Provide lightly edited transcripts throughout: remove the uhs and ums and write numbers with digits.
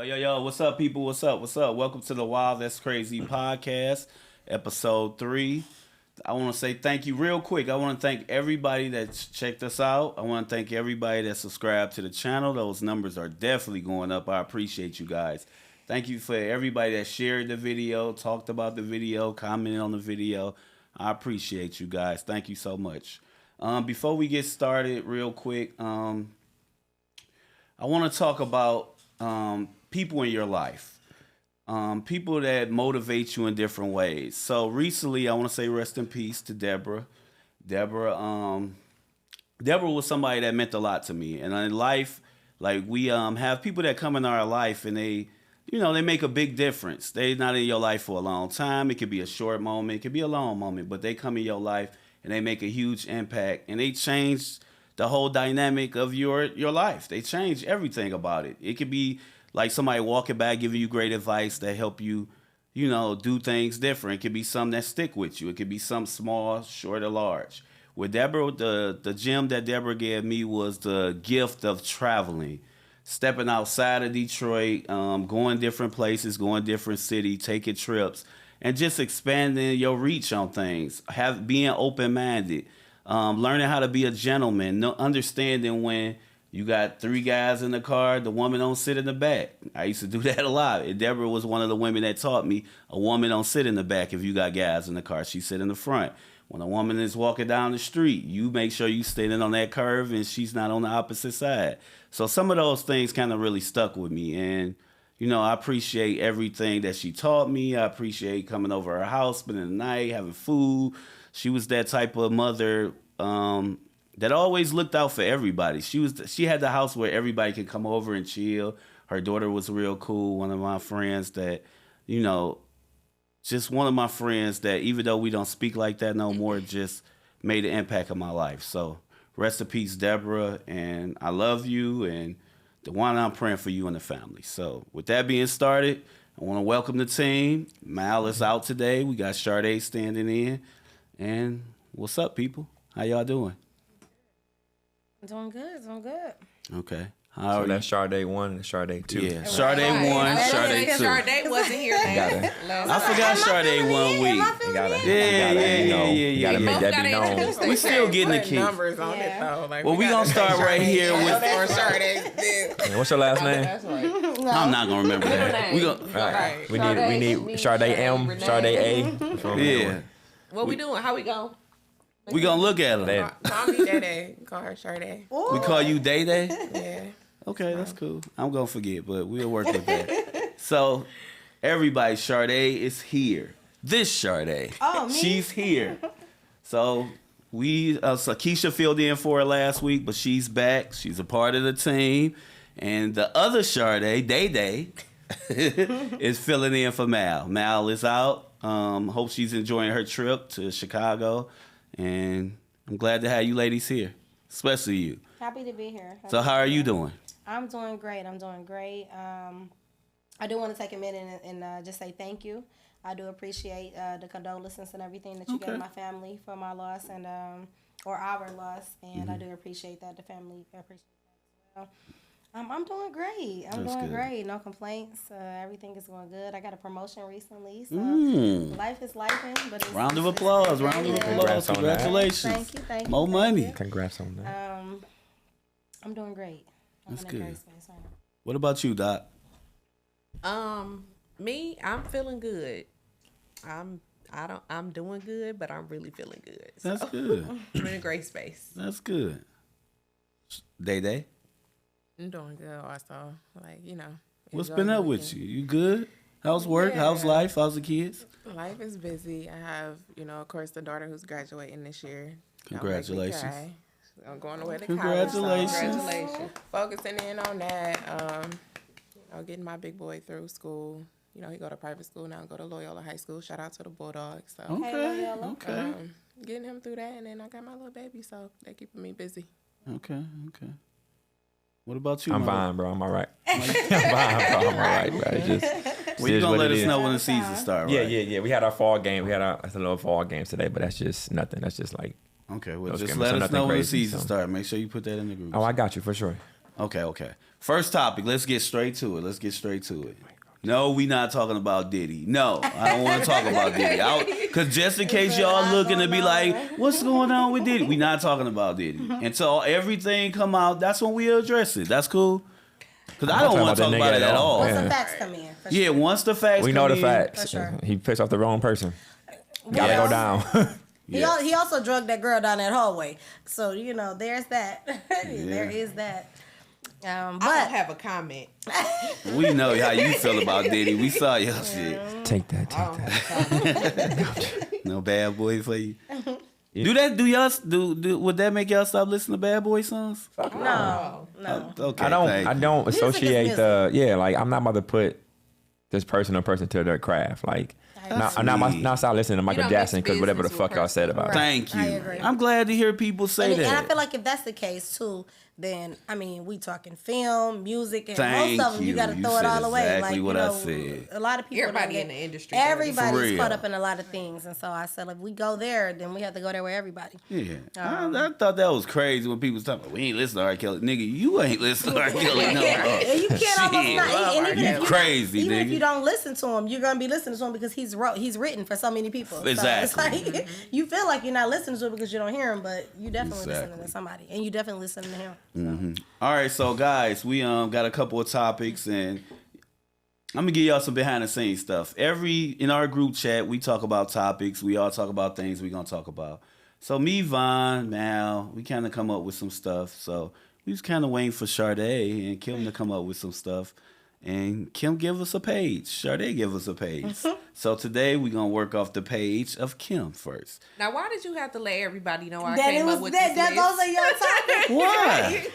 Yo, what's up, people? What's up? Welcome to the Wild That's Crazy podcast, episode 3. I want to say thank you real quick. I want to thank everybody that's checked us out. I want to thank everybody that subscribed to the channel. Those numbers are definitely going up. I appreciate you guys. Thank you for everybody that shared the video, talked about the video, commented on the video. I appreciate you guys. Thank you so much. Before we get started, real quick, I want to talk about people in your life, people that motivate you in different ways. So recently, I want to say rest in peace to Deborah. Deborah was somebody that meant a lot to me. And in life, like we have people that come in our life and they make a big difference. They're not in your life for a long time. It could be a short moment. It could be a long moment. But they come in your life and they make a huge impact. And they change the whole dynamic of your life. They change everything about it. It could be like somebody walking by giving you great advice that help you, do things different. It could be something that stick with you. It could be something small, short, or large. With Deborah, the gem that Deborah gave me was the gift of traveling. Stepping outside of Detroit, going different places, going different cities, taking trips, and just expanding your reach on things. Being open-minded. Learning how to be a gentleman, understanding when you got 3 guys in the car, the woman don't sit in the back. I used to do that a lot. And Deborah was one of the women that taught me a woman don't sit in the back if you got guys in the car. She sit in the front. When a woman is walking down the street, you make sure you standing on that curve and she's not on the opposite side. So some of those things kind of really stuck with me. And, I appreciate everything that she taught me. I appreciate coming over her house, spending the night, having food. She was that type of mother that always looked out for everybody. She had the house where everybody could come over and chill. Her daughter was real cool. One of my friends that, just one of my friends that even though we don't speak like that no more, just made an impact on my life. So rest in peace, Deborah, and I love you, and the one I'm praying for you and the family. So with that being started, I want to welcome the team. Mal is out today. We got Shardae standing in. And what's up, people? How y'all doing? Doing good. Okay. So that's Shardae 1 and Shardae 2. Yeah, Shardae 1, Shardae 2. Shardae wasn't here. I forgot Shardae 1 week. You gotta make that be known. We still getting the key. Numbers on it though. Like, Well, we gonna start right here with. Shardae. What's your last name? I'm not gonna remember that. We gonna. Right. We need Shardae M, Shardae A. Yeah. What we doing? How we go? We gonna look at her. Call me Day. Call her Shardae. We call you Day Day. Yeah. Okay, that's cool. I'm gonna forget, but we'll work with that. So, everybody, Shardae is here. This Shardae. Oh, me? She's here. So Keisha filled in for her last week, but she's back. She's a part of the team, and the other Shardae, Day Day, is filling in for Mal. Mal is out. Hope she's enjoying her trip to Chicago, and I'm glad to have you ladies here, especially you. Happy to be here. So how are you doing? I'm doing great. I do want to take a minute and just say thank you. I do appreciate the condolences and everything that you gave my family for my loss and or our loss, and I do appreciate that. The family appreciate that as well. I'm doing great. Great. No complaints. Everything is going good. I got a promotion recently, so life is lifing. But it's, round of applause. Congratulations. Thank you. More money. Congrats on that. I'm doing great. That's good. What about you, Doc? Me, I'm feeling good. I'm doing good, but I'm really feeling good. So. That's good. I'm in a great space. That's good. Day Day? I'm doing good also. What's been up with you? You good? How's work? Yeah. How's life? How's the kids? Life is busy. I have, of course, the daughter who's graduating this year. Congratulations. I'm going away to Congratulations. college. So congratulations. Focusing in on that. Getting my big boy through school. He go to private school now, go to Loyola High School. Shout out to the Bulldogs. So, Okay. Getting him through that, and then I got my little baby, so they're keeping me busy. Okay. What about you? I'm fine, bro. I'm all right. I'm all right, bro. You're going to let us know when the season starts, right? Yeah. We had our fall game. We had a little fall game today, but that's just nothing. That's just like... Okay, well, just let us know when the season starts. Make sure you put that in the group. Oh, I got you, for sure. Okay. First topic. Let's get straight to it. No, we not talking about Diddy. No, I don't want to talk about Diddy. Because just in case y'all looking to be like, what's going on with Diddy? We not talking about Diddy. Until everything come out, that's when we address it. That's cool. Because I don't want to talk about it at all. Once the facts come in. Yeah, once the facts come in. We know the facts. For sure. He pissed off the wrong person. Gotta go down. He also drugged that girl down that hallway. So, there's that. There is that. But I don't have a comment. We know how you feel about Diddy. We saw your shit. Take that. No bad boy for you. Do that? Do y'all do? Would that make y'all stop listening to Bad Boy songs? No. Okay. I don't associate like I'm not about to put this person to their craft. Like I'm not start listening to Michael Jackson because whatever the fuck y'all said about it. Thank you. I agree. I'm glad to hear people say that. And I feel like if that's the case too, then we talking film, music, and Thank most of them you got to throw it all away. Exactly Like what I said. A lot of people. Everybody in the industry. Everybody's caught up in a lot of things, and so I said if we go there, then we have to go there with everybody. Yeah, I thought that was crazy when people was talking. We ain't listening to R. Kelly, nigga. You ain't listening to R. Kelly, no. And you can't almost not. And even if you crazy, even nigga. if you don't listen to him, you're gonna be listening to him because he's written for so many people. Exactly. So it's like you feel like you're not listening to him because you don't hear him, but you definitely listening to somebody, and you definitely listening to him. Mm-hmm. All right, so guys, we got a couple of topics, and I'm gonna give y'all some behind the scenes stuff. In our group chat, we talk about topics. We all talk about things we gonna talk about. So me, Von, Mal, we kind of come up with some stuff. So we was kind of waiting for Shardae and Kim to come up with some stuff. And Kim give us a page. Shardae give us a page. So today we gonna work off the page of Kim first. Now, why did you have to let everybody know I That came it was up with that. this Those are your topics. Why?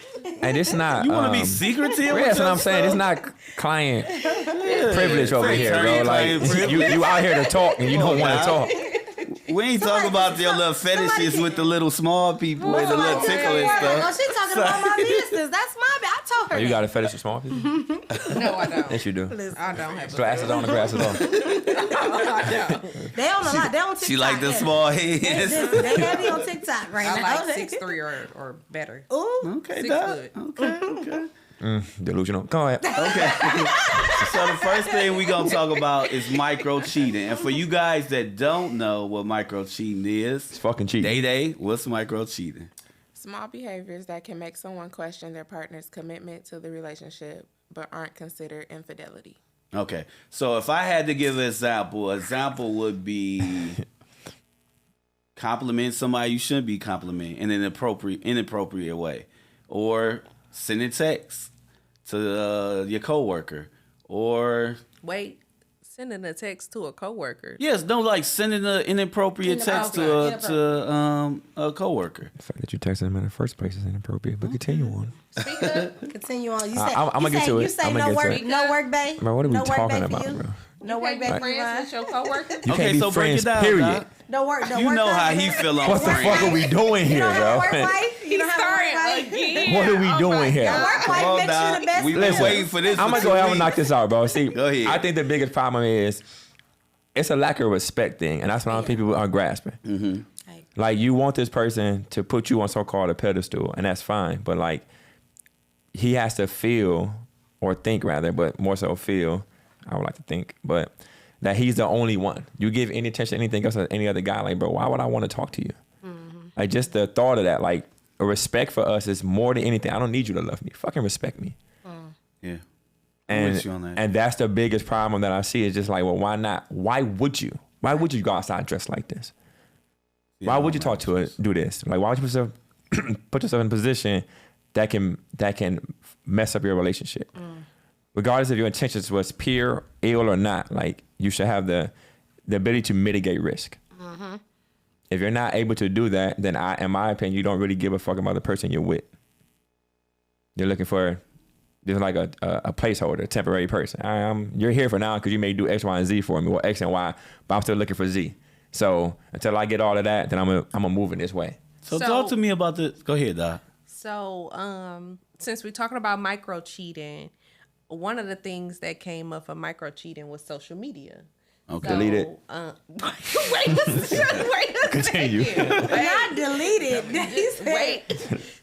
And it's not. You want to be secretive? Yeah, that's what I'm saying. It's not client privilege over here, bro. Like you out here to talk and you don't want to talk. We ain't talking about your little fetishes with the little small people and the little tickle and stuff. No, she's talking about my business. That's my business. I told her. Oh, you got a fetish with small people? No, I don't. Yes, you do. I don't have Glasses on, the glasses off. They on a lot. They on TikTok. She like the small heads. They heavy on TikTok right I now. like 6'3" or better. Ooh. Okay, 6 Doc. foot. Okay. Delusional. Go ahead. Okay. So the first thing we gonna talk about is micro cheating. And for you guys that don't know what micro cheating is, It's fucking cheap. Day, what's micro cheating? Small behaviors that can make someone question their partner's commitment to the relationship but aren't considered infidelity. Okay. So if I had to give an example would be compliment somebody you shouldn't be complimenting in an inappropriate way. Or sending text to your coworker. Or Wait, sending a text to a coworker. yes, no, like sending an inappropriate text to a coworker. The fact that you texted him in the first place is inappropriate, but continue on. Speak up. Continue on. You say, I'm gonna get to it. You say I'ma no get to work, it. no work, babe. Bro, what are we no work talking bae for about, you? bro? No You work, can't babe. be friends with your coworker. You Okay, can't be so break friends, it down, period. Doc. No work. No You work. know bae. how he feel on What the friends. fuck are we doing You here, don't have a bro? work wife. You He's don't have a starting work wife. again. What are we doing here? Your work wife Well, makes Doc, you the best. we been friend. waiting for this. I'm for gonna 2 go ahead and weeks. knock this out, bro. See, Go ahead. I think the biggest problem is it's a lack of respect thing, and that's what people are grasping. Mm-hmm. Like, you want this person to put you on so-called a pedestal, and that's fine, but like, he has to feel, or think rather, but more so feel, I would like to think, but that he's the only one. You give any attention to anything else to any other guy, like, bro, why would I want to talk to you? Like, just the thought of that, like, a respect for us is more than anything. I don't need you to love me. Fucking respect me. Yeah. I'm with you on that. And that's the biggest problem that I see is just like, well, why not? Why would you? Why would you go outside dressed like this? Yeah, Why would you I'm talk to it, do this? Like, why would you put yourself in a position that can mess up your relationship? Regardless if your intentions was pure, ill, or not, like, you should have the ability to mitigate risk. If you're not able to do that, then in my opinion, you don't really give a fuck about the person you're with. You're looking for, there's like a placeholder, a temporary person. You're here for now because you may do X, Y, and Z for me, or X and Y, but I'm still looking for Z. So until I get all of that, then I'm gonna move in this way. So talk to me about this. Go ahead, Doc. So, since we're talking about micro cheating, one of the things that came up for micro cheating was social media. Okay. Delete it. Wait. Continue. Not deleted. Wait.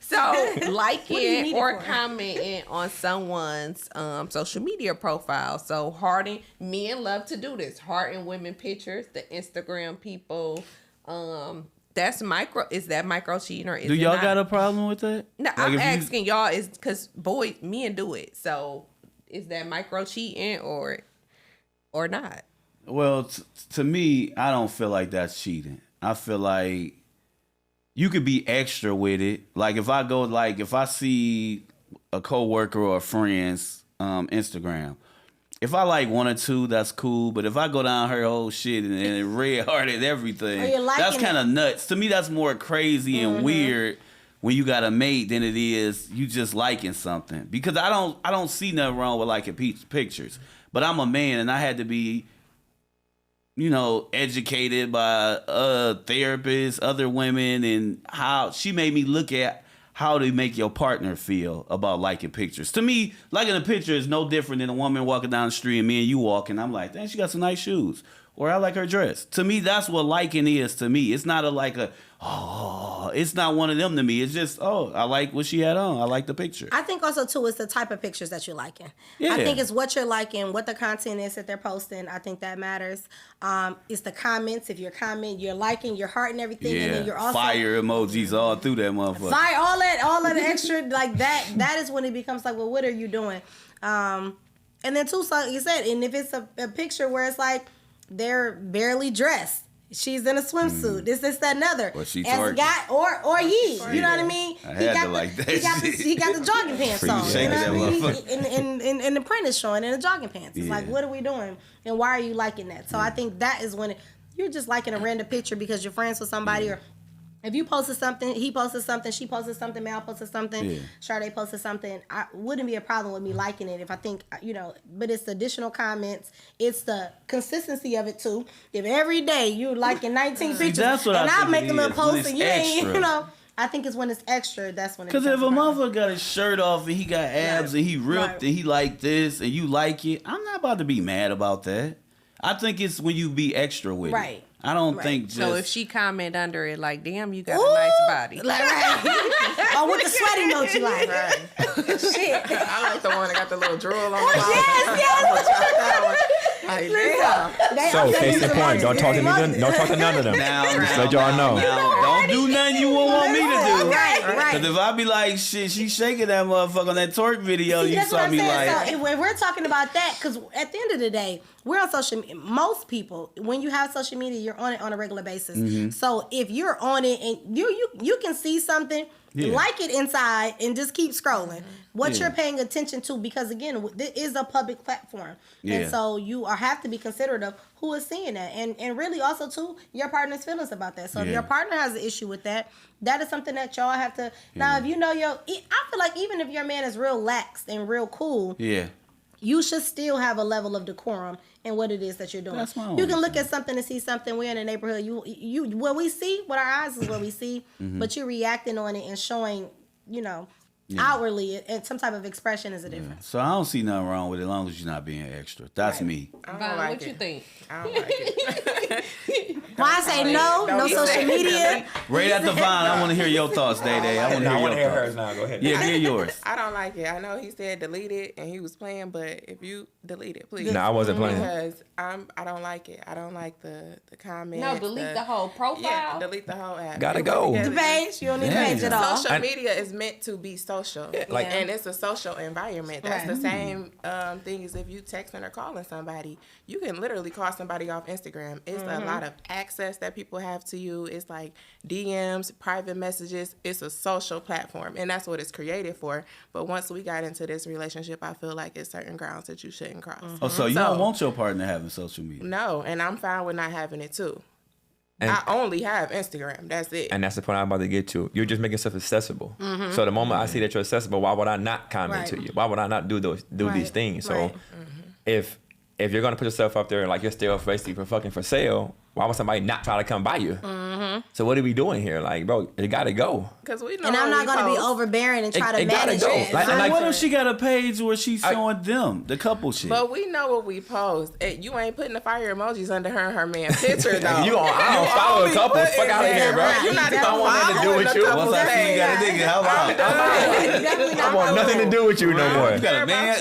So So do you liking need it or for? commenting on someone's social media profile. So hearting, men love to do this. Hearting women pictures, the Instagram people. That's micro. Is that micro cheating or is Do it y'all not? got a problem with that? No, Like, I'm if you- asking y'all is because men do it. So is that micro cheating or not? Well, to me, I don't feel like that's cheating. I feel like you could be extra with it. Like if I see a coworker or a friend's Instagram, if I like one or two, that's cool. But if I go down her whole shit and red hearted everything, Or you're liking that's kind it. of nuts. To me, that's more crazy and weird when you got a mate than it is you just liking something. Because I don't see nothing wrong with liking pictures. But I'm a man and I had to be, educated by therapists, other women, and how she made me look at how to make your partner feel about liking pictures. To me, liking a picture is no different than a woman walking down the street and me and you walking. I'm like, dang, she got some nice shoes. Or I like her dress. To me, that's what liking is to me. It's not it's not one of them to me. It's just, I like what she had on. I like the picture. I think also too it's the type of pictures that you're liking. Yeah. I think it's what you're liking, what the content is that they're posting. I think that matters. It's the comments. If you're liking, you're hearting everything, and then you're also fire emojis all through that motherfucker. fire all of the extra like that. That is when it becomes like, well, what are you doing? And then too, so you said, and if it's a picture where it's like they're barely dressed. She's in a swimsuit. This, that, another. Or she as a twerking. guy, or he. You know what I mean? I had to like that He got the jogging pants Freaking on. shake You know that what I mean? And the print is showing in the jogging pants. It's Yeah. like, what are we doing? And why are you liking that? So I think that is when you're just liking a random picture because you're friends with somebody, or if you posted something, he posted something, she posted something, Mal posted something, Yeah. Shardae posted something, I wouldn't be a problem with me liking it if I think, but it's the additional comments, it's the consistency of it too. If every day you're liking 19 pictures, that's what and I I think make it a little is, when post it's and you ain't, extra. I think it's when it's extra, that's when it Because if becomes a problem. motherfucker got his shirt off and he got abs and he ripped Right. and he like this and you like it, I'm not about to be mad about that. I think it's when you be extra with Right. it. I don't Right. think just... So if she comment under it like, damn, you got a nice body. Like, right. Or with the sweat emoji, like, Right. shit. I like the one that got the little drool on the Yes, Like, damn. They- So I'm case in using point, emojis. don't talk to me. Don't talk to none of them. Just let y'all know. Don't do nothing you won't want me to do. Right. Because if I be like, shit, she shaking that motherfucker on that twerk video, See, you that's saw what I'm me saying. like... So if we're talking about that, because at the end of the day, we're on social media. Most people, when you have social media, you're on it on a regular basis. Mm-hmm. So if you're on it and you can see something, Yeah. like it inside, and just keep scrolling. What Yeah. you're paying attention to, because again, this is a public platform, Yeah. and so you have to be considerate of who is seeing that, and really also too your partner's feelings about that. So if Yeah. your partner has an issue with that, that is something that y'all have to. Now, if you know I feel like even if your man is real lax and real cool, Yeah. you should still have a level of decorum in what it is that you're doing. That's my You only can look thing. at something and see something. We're in a neighborhood. You what we see with our eyes is what we see, Mm-hmm. but you're reacting on it and showing, outwardly, and some type of expression is a difference. So I don't see nothing wrong with it as long as you're not being extra. That's me. I don't Vaughn, like what it. you think? I don't like it. Why I say no Don't social say media. Right at the vine, I want to hear your thoughts, Day Day. I want to hear your thoughts. now. Go ahead. Yeah, hear yours. I don't like it. I know he said delete it and he was playing, but if you delete it, please. No, I wasn't playing. Because I don't like it. I don't like the comments. No, delete the whole profile. Yeah, delete the whole app. Gotta It go. was The together. page, you don't need the Damn. page at all. Social media is meant to be social, like- and it's a social environment. That's Right. the same thing as if you texting or calling somebody. You can literally call somebody off Instagram. It's a lot of access that people have to you. It's like DMs, private messages. It's a social platform, and that's what it's created for. But once we got into this relationship, I feel like it's certain grounds that you shouldn't cross. Oh, so you So- don't want your partner having social media? No, and I'm fine with not having it too. And- I only have Instagram. That's it. And that's the point I'm about to get to. You're just making yourself accessible. So the moment I see that you're accessible, why would I not comment Right. to you? Why would I not do these Right. things? So Right. if you're gonna put yourself up there like you're still basically for fucking for sale, why would somebody not try to come by you? So what are we doing here? Like, bro, it gotta go. Because we know. And I'm not gonna be overbearing and try to It gotta manage go. it. Like, what if she got a page where she's showing them the couple shit? But we know what we post. You ain't putting the fire emojis under her and her man's picture though. I don't follow a couple. Fuck out of here, bro. You're not I don't want nothing to do with you. Once I see you got a nigga, how about? I want nothing to do with you no more. You got a man?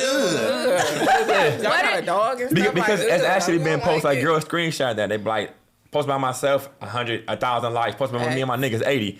Y'all got a dog and stuff. Because like, it's ugh, actually I been don't posted like it. girls screenshot that they be like post by myself 100, 1,000 likes. Post by me and my niggas 80.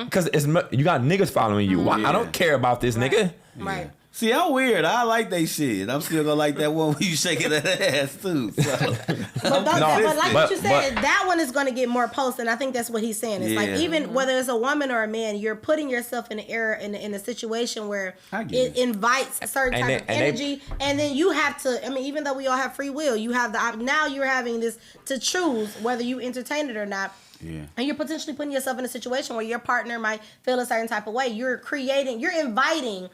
Because you got niggas following you. Why? I don't care about this nigga. Right. See, I'm weird. I like they shit. I'm still gonna like that one where you shaking that ass too. So. But like what you said, that one is going to get more posts, and I think that's what he's saying. It's like even whether it's a woman or a man, you're putting yourself in an era in a situation where it invites a certain type of energy, and then you have to. I mean, even though we all have free will, you have now you're having this to choose whether you entertain it or not. Yeah. And you're potentially putting yourself in a situation where your partner might feel a certain type of way. You're inviting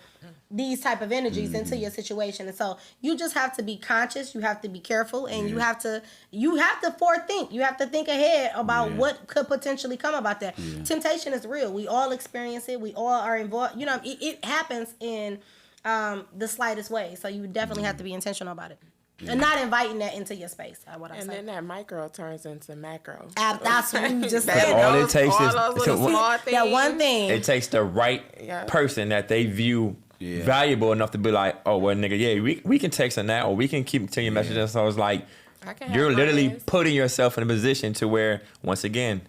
these type of energies into your situation, and so you just have to be conscious. You have to be careful, and you have to forethink. You have to think ahead about what could potentially come about that. Temptation is real. We all experience it. We all are involved. You know, it happens in the slightest way. So you definitely have to be intentional about it. And not inviting that into your space. And then that micro turns into macro. That's what you just said. All it takes is that one thing. It takes the right person that they view valuable enough to be like, oh well, nigga, we can text on that, or we can keep continuing messages. So it's like you're literally putting yourself in a position to where, once again,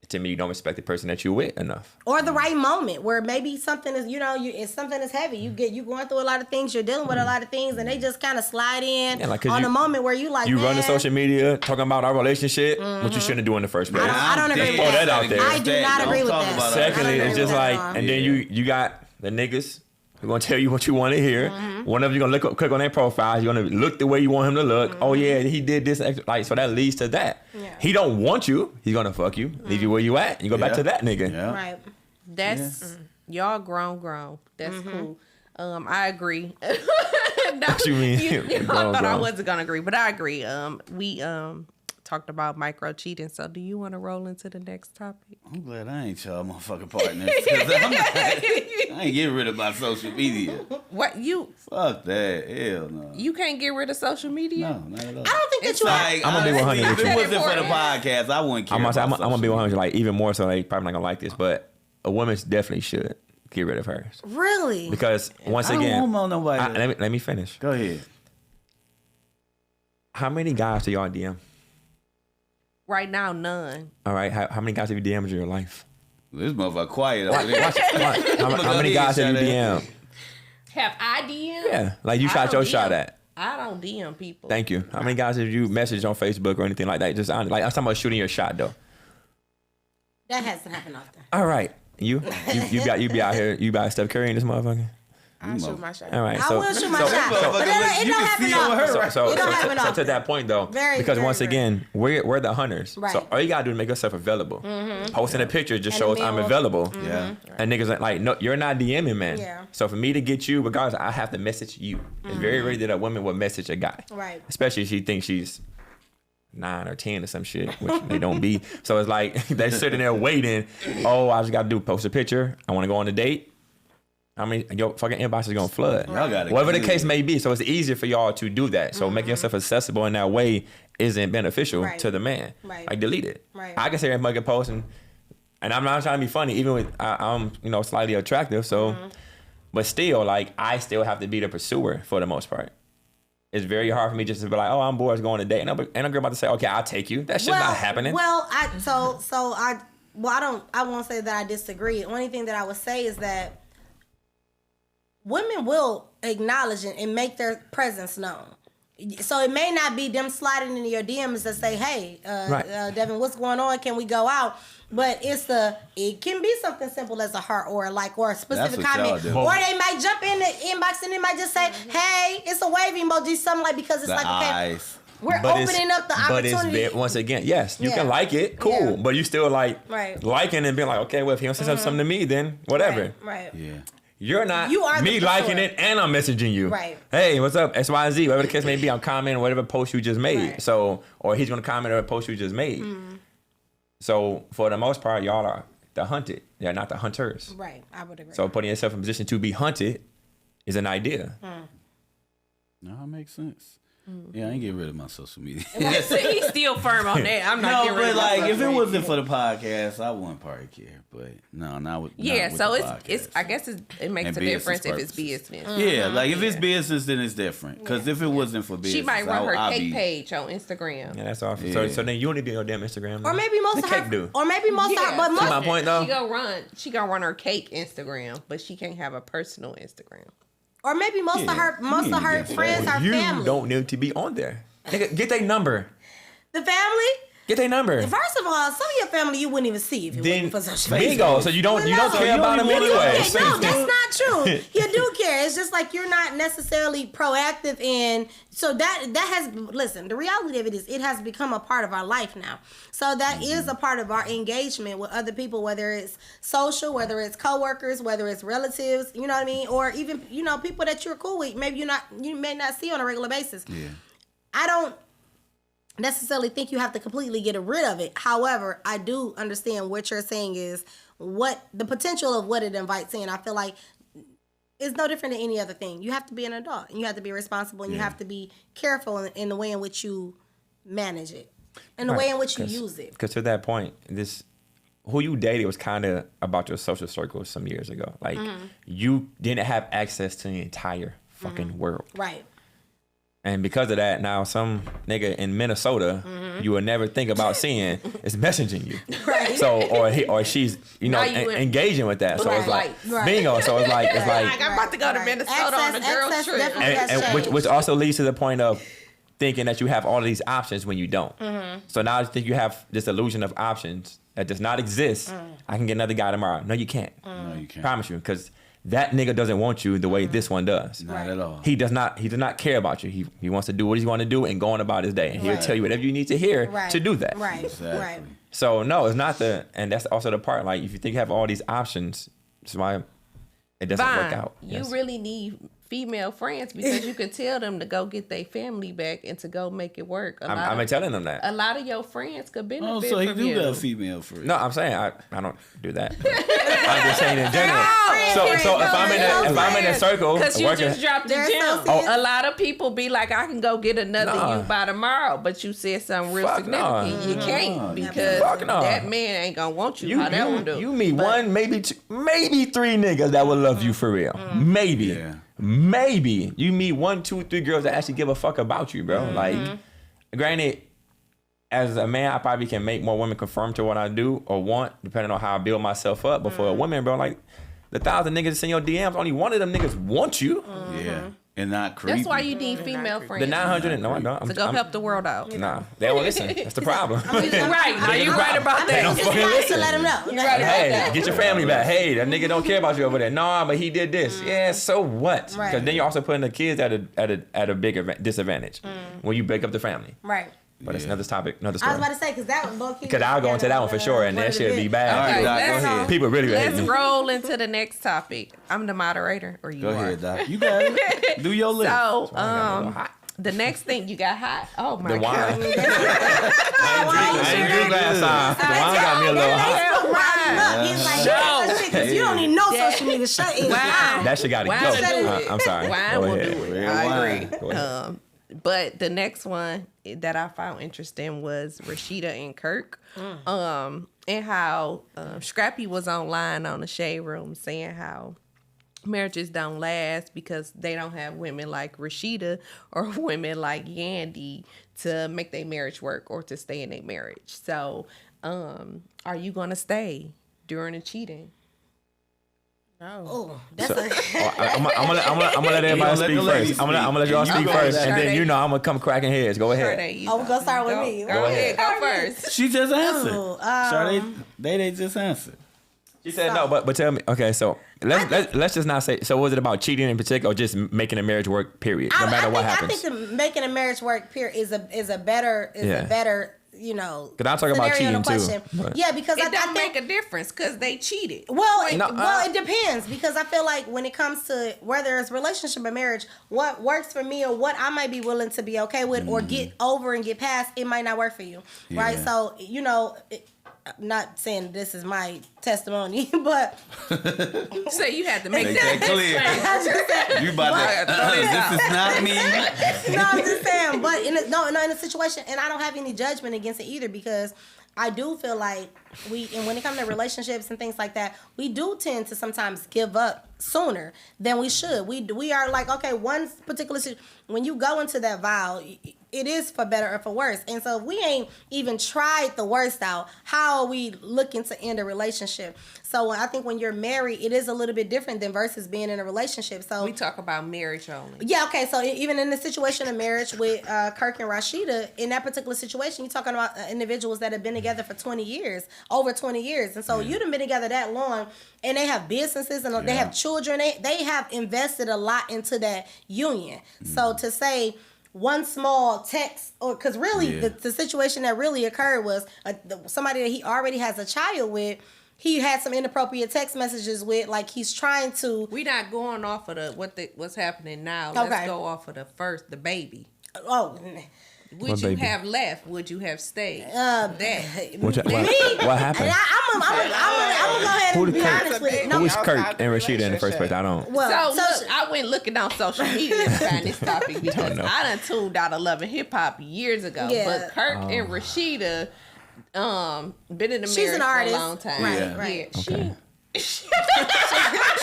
to me, you don't respect the person that you're with enough. Or the right moment where maybe something is, it's something that's heavy. You going through a lot of things, you're dealing with a lot of things, and they just kind of slide in on a moment where you like, you run the social media talking about our relationship, which you shouldn't do in the first place. I don't agree with that. Out there. I do not agree with that. Secondly, it's just like, and then you got the niggas who gonna tell you what you want to hear. One of you gonna click on their profile. You're gonna look the way you want him to look. Oh yeah, he did this. Like, so that leads to that. Yeah. He don't want you. He's gonna fuck you, leave you where you at. You go back to that nigga. Yeah. Right. That's y'all grown. That's cool. I agree. What you mean? I thought I wasn't gonna agree, but I agree. We talked about micro cheating. So, do you want to roll into the next topic? I'm glad I ain't y'all motherfucking partners. I ain't getting rid of my social media. What you? Fuck that. Hell no. You can't get rid of social media? No, not at all. I don't think that you like, I'm gonna be 100 with If you. it wasn't for the podcast, I wouldn't care. I'm gonna be 100. Like, even more so, they probably not gonna like this, but a woman definitely should get rid of hers. Really? Because once I again, don't want nobody. let me finish. Go ahead. How many guys do y'all DM? Right now, none. All right. How many guys have you DM'd in your life? This motherfucker quiet over there. How many guys have you DM'd? Have I DM? Yeah, like you shot your shot at. I don't DM people. Thank you. How many guys have you messaged on Facebook or anything like that? Just like I'm talking about shooting your shot though. That hasn't happened often. All right, you be out here. You about Steph Curry in this motherfucker? I shoot my shot. All right, I will shoot my shot, but it don't happen often. So to that point though, because once again, we're the hunters. Right. So all you gotta do is make yourself available. Posting a picture just shows I'm available. Yeah. And niggas like, no, you're not DMing, man. Yeah. So for me to get you, regardless, I have to message you. It's very rare that a woman would message a guy. Right. Especially if she thinks she's 9 or 10 or some shit, which they don't be. So it's like they're sitting there waiting. Oh, I just got to post a picture. I want to go on a date. I mean, your fucking inbox is gonna flood. Y'all gotta whatever the case may be. So it's easier for y'all to do that. So making yourself accessible in that way isn't beneficial to the man. Right. Like delete it. Right. I can say I'm fucking posting, and I'm not trying to be funny. Even with I'm slightly attractive. So, but still, like I still have to be the pursuer for the most part. It's very hard for me just to be like, oh, I'm bored, going on a date, and I'm girl about to say, okay, I'll take you. That shit's not happening. I won't say that I disagree. The only thing that I would say is that women will acknowledge and make their presence known. So it may not be them sliding into your DMs to say, hey, Devin, what's going on? Can we go out? But it can be something simple as a heart or a like or a specific comment. Or they might jump in the inbox and they might just say, hey, it's a wave emoji, something like, because it's the like, okay, eyes. we're opening up the opportunity. But once again, yes, you can like it, cool. But you still like liking and being like, okay, well, if he wants to say something to me, then whatever. Right. Yeah. You're not You are the me liking pursuer. it and I'm messaging you. Right. Hey, what's up? XYZ, whatever the case may be, I'm commenting whatever post you just made. Right. So, or he's gonna comment on a post you just made. So for the most part, y'all are the hunted. They're not the hunters. Right. I would agree. So putting yourself in position to be hunted is an idea. No, it makes sense. Yeah, I ain't getting rid of my social media. He's still firm on that. I'm not No, getting rid but of my like if social it media. wasn't for the podcast, I wouldn't probably care. But no, not with Yeah, not with so the it's podcast. I guess it makes And a business difference if it's purposes. business. Yeah, like if it's Yeah. business, then it's different. Because if it wasn't for business, She might run her I'll cake be, page on Instagram. Yeah, that's all. Yeah. So then you only be on your damn Instagram. or maybe most the of cake her, do. or maybe most of her, Yeah. but See most. my point though. She gonna run her cake Instagram, but she can't have a personal Instagram. Or maybe most Yeah, of her, you most need of to her get friends that. are You family. don't need to be on there. Nigga, get their number. The family. Get their number. First of all, some of your family you wouldn't even see if it Then wasn't for social bingo. So you don't No, care you about don't them even anyway. look at No, that's not true. You do care. It's just like you're not necessarily proactive in. So that has listen. The reality of it is it has become a part of our life now. So that is a part of our engagement with other people, whether it's social, whether it's coworkers, whether it's relatives. You know what I mean, or even people that you're cool with. Maybe you may not see on a regular basis. Yeah. I don't necessarily think you have to completely get rid of it. However, I do understand what you're saying is what the potential of what it invites in. I feel like it's no different than any other thing. You have to be an adult and you have to be responsible and you have to be careful in the way in which you manage it and the way in which you use it. Because to that point, who you dated was kind of about your social circle some years ago. Like you didn't have access to the entire fucking world. Right. And because of that, now some nigga in Minnesota you would never think about seeing is messaging you. Right. So or she's Now you in engaging with that. So it's like Right. bingo. So it's like Like I'm about to go to Right. Minnesota on a girls Access trip. definitely has and changed. which also leads to the point of thinking that you have all of these options when you don't. So now I think you have this illusion of options that does not exist. I can get another guy tomorrow. No, you can't. No, you can't. Promise you, because that nigga doesn't want you the way this one does. Not at all. He does not care about you. He wants to do what he wants to do and go on about his day. And he'll Right. tell you whatever you need to hear Right. to do that. Right. Exactly. Right. So no, it's not and that's also the part. Like if you think you have all these options, that's why it doesn't work Fine. out. You Yes. really need female friends because you can tell them to go get their family back and to go make it work. I'm telling them that. A lot of your friends could benefit Oh, so he from do you. got a female friend. No, I'm saying I don't do that. I'm just saying in general. No. So Friends, if I'm in a friends. circle Because you working, just dropped the They're gem. associates. A lot of people be like, I can go get another Nah. you by tomorrow, but you said something real Fuck significant. nah. You can't Nah. because Fuck nah. that man ain't gonna want you, how that one do. you meet one, maybe two, maybe three niggas that will love you for real. Maybe. Yeah. Maybe. You meet 1, 2, 3 girls that actually give a fuck about you, bro. Like, granted, as a man, I probably can make more women conform to what I do or want, depending on how I build myself up. But for a woman, bro, like, the 1,000 niggas that's in your DMs, only one of them niggas want you. Yeah. And not creepy. That's why you need female friends. The 900, no, I don't. to go help the world out. Nah, they don't listen. That's the problem. Right. Now you right about They don't that. fucking It's nice to listen. let them know. You right about Hey, that. get your family back. Hey, that nigga don't care about you over there. Nah, but he did this. Yeah, so what? Because Right. then you're also putting the kids at a big disadvantage when you break up the family. Right. But it's Yeah. another topic, another I was story. about to say because that was low key. Because I'll go into that one for sure, and that should be bad. All right, Okay, Doc, go let's- ahead. People really hate Let's me. roll into the next topic. I'm the moderator, or you Go are. ahead, Doc. You got it. Do your list. So, I got a little hot. the next thing you got hot. Oh my The wine. god. I ain't drink last time. The wine got me a little hot. Hell, wine. He's like, No. "Shut shit, 'cause you don't need no Yeah. social media. Shut it Wine. down." That shit got to Wine go. will do it. I'm sorry. Wine Go will ahead. do it. Red I wine. agree. Go ahead. But the next one that I found interesting was Rasheeda and Kirk. And how Scrappy was online on the Shade Room saying how marriages don't last because they don't have women like Rasheeda or women like Yandy to make their marriage work or to stay in their marriage. So, are you gonna stay during the cheating? Oh, that's a. I'm gonna let everybody let speak the ladies first. I'm gonna let y'all speak. speak You go first, first. and then Shardae. I'm gonna come cracking heads. Go ahead. Shardae, you Oh, we're gonna start with go, me. Go ahead. Go first. She just answered. Oh, Shardae, they just answered. She said no, but tell me. Okay, so let's just not say. So was it about cheating in particular, or just making a marriage work? Period. No matter what happens. I think making a marriage work period is a better 'Cause I'm talking about scenario in cheating, too, question. but- Yeah, because It I don't think make a difference because they cheated. well, No, it depends because I feel like when it comes to whether it's relationship or marriage, what works for me or what I might be willing to be okay with or get over and get past, it might not work for you, right? Yeah. So I'm not saying this is my testimony, but So you had to make Make that that clear. I'm just saying, You about to? This is not me. no, I'm just saying, but in a situation, and I don't have any judgment against it either because I do feel like and when it comes to relationships and things like that, we do tend to sometimes give up sooner than we should. We are like, okay, one particular when you go into that vow, it is for better or for worse. And so if we ain't even tried the worst out, how are we looking to end a relationship? So I think when you're married, it is a little bit different than versus being in a relationship. So We talk about marriage only. yeah, okay. So even in the situation of marriage with Kirk and Rasheeda, in that particular situation, you're talking about individuals that have been together for 20 years, over 20 years. And so you've been together that long, and they have businesses and they have children. They have invested a lot into that union. So to say one small text, or because really the situation that really occurred was somebody that he already has a child with, he had some inappropriate text messages with, like he's trying to. We not going off of what's happening now. Okay. Let's go off of the baby. Oh, Would What you baby? have left? Would you have stayed? What happened? I'm gonna go ahead Who and the be Kirk? honest with it. Who was outside Kirk the and Rasheeda in the first relationship. place? I don't. Well, So look, I went looking on social media to find this topic because know. I done tuned out of Love and Hip Hop years ago. Yeah. But Kirk and Rasheeda, been in the She's marriage an for artist. a long time. Right, Yeah. right. Yeah, Okay. She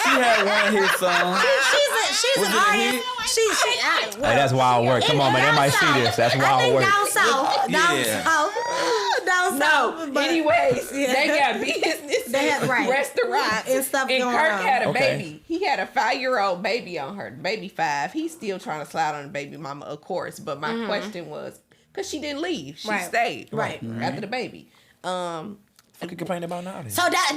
had one hit song. she's Was an it a artist. hit? She Hey, that's wild work. Come on, man. They might see this. That's I wild think work. down south, Yeah. down south. But Anyways, Yeah. they got business, They had- right. restaurants, And stuff And going Kirk on. had a Okay. baby. He had a 5-year-old baby on her. Baby 5. He's still trying to slide on the baby mama, of course. But my question was, because she didn't leave, she Right. stayed Right. after the baby. What you complain about now? so that's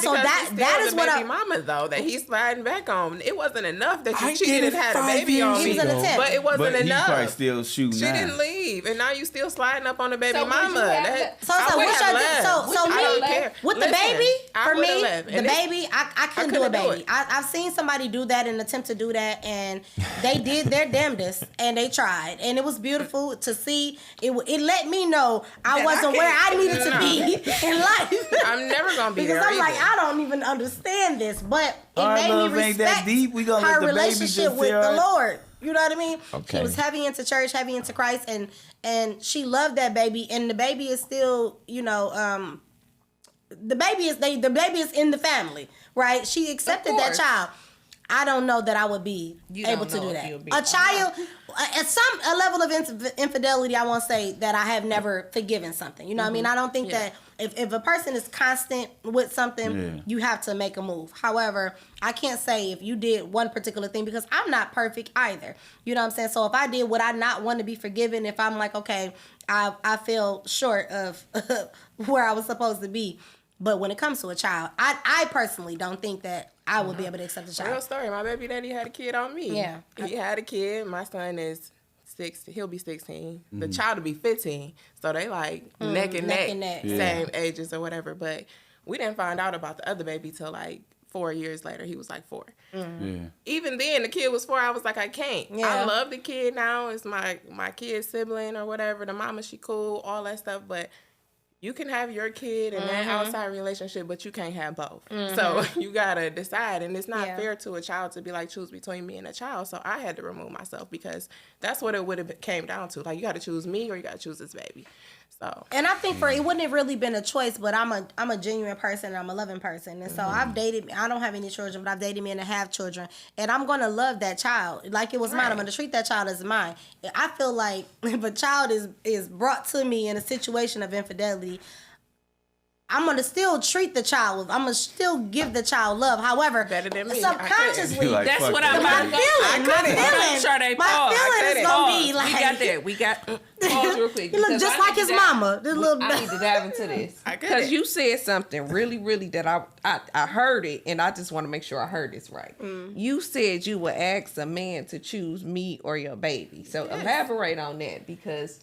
so that is what baby I. mama though that he's sliding back on. It wasn't enough that you I cheated did and it had a 5 baby years on He me, was an attempt. but it wasn't But he probably enough. still shooting She now. didn't leave, and now you still sliding up on the baby So would mama. you have That, So I would what's have your left. so I don't me care. with the Listen, baby I for would've me left. the And this- baby I couldn't do a couldn't do baby. it. I've seen somebody do that and attempt to do that, and they did their damnedest and they tried, and it was beautiful to see. It let me know I That I wasn't where I can't- needed to No. be in life. I'm never gonna be Because there I'm like, either. I don't even understand this, but it All right, made love, me ain't that respect deep. We gonna her let the baby relationship just with tear the out. Lord. You know what I mean? Okay. She was heavy into church, heavy into Christ, and she loved that baby, and the baby is still, the baby is in the family, right? She accepted that course. child. I don't know that I would be You able don't to know do if that. you'll be- A child, at a level of infidelity, I won't say that I have never forgiven something. You know what I mean? I don't think that if a person is constant with something, you have to make a move. However, I can't say if you did one particular thing because I'm not perfect either. You know what I'm saying? So if I did, would I not want to be forgiven if I'm like, okay, I fell short of where I was supposed to be. But when it comes to a child, I personally don't think that I would be able to accept a Real child. story. My baby daddy had a kid on me. Yeah. He had a kid. My son is 16. He'll be 16. The child will be 15. So they like neck and neck neck, and neck. same ages or whatever. But we didn't find out about the other baby till like 4 years later. He was like 4. Yeah. Even then, the kid was 4. I was like, I can't. Yeah. I love the kid now. It's my kid's sibling or whatever. The mama, she cool, all that stuff. But you can have your kid in that outside relationship, but you can't have both. So you gotta decide, and it's not Yeah. fair to a child to be like, choose between me and a child. So I had to remove myself because that's what it would have came down to. Like, you got to choose me or you got to choose this baby. So And I think it wouldn't have really been a choice, but I'm a genuine person and I'm a loving person. And so I've dated, I don't have any children, but I've dated men that have children. And I'm going to love that child like it was mine. I'm going to treat that child as mine. I feel like if a child is brought to me in a situation of infidelity, I'm going to still treat the child with, I'm going to still give the child love. However, Better than me. subconsciously, Like, That's fuck what that. I'm my about to feeling, Shardae, my pause. feeling is going to be like, We got that. We got pause real quick. he look because just I like need his to dive- mama. This little I need to dive into this I get because it. you said something really that I heard it, and I just want to make sure I heard this right. You said you would ask a man to choose me or your baby. So elaborate on that because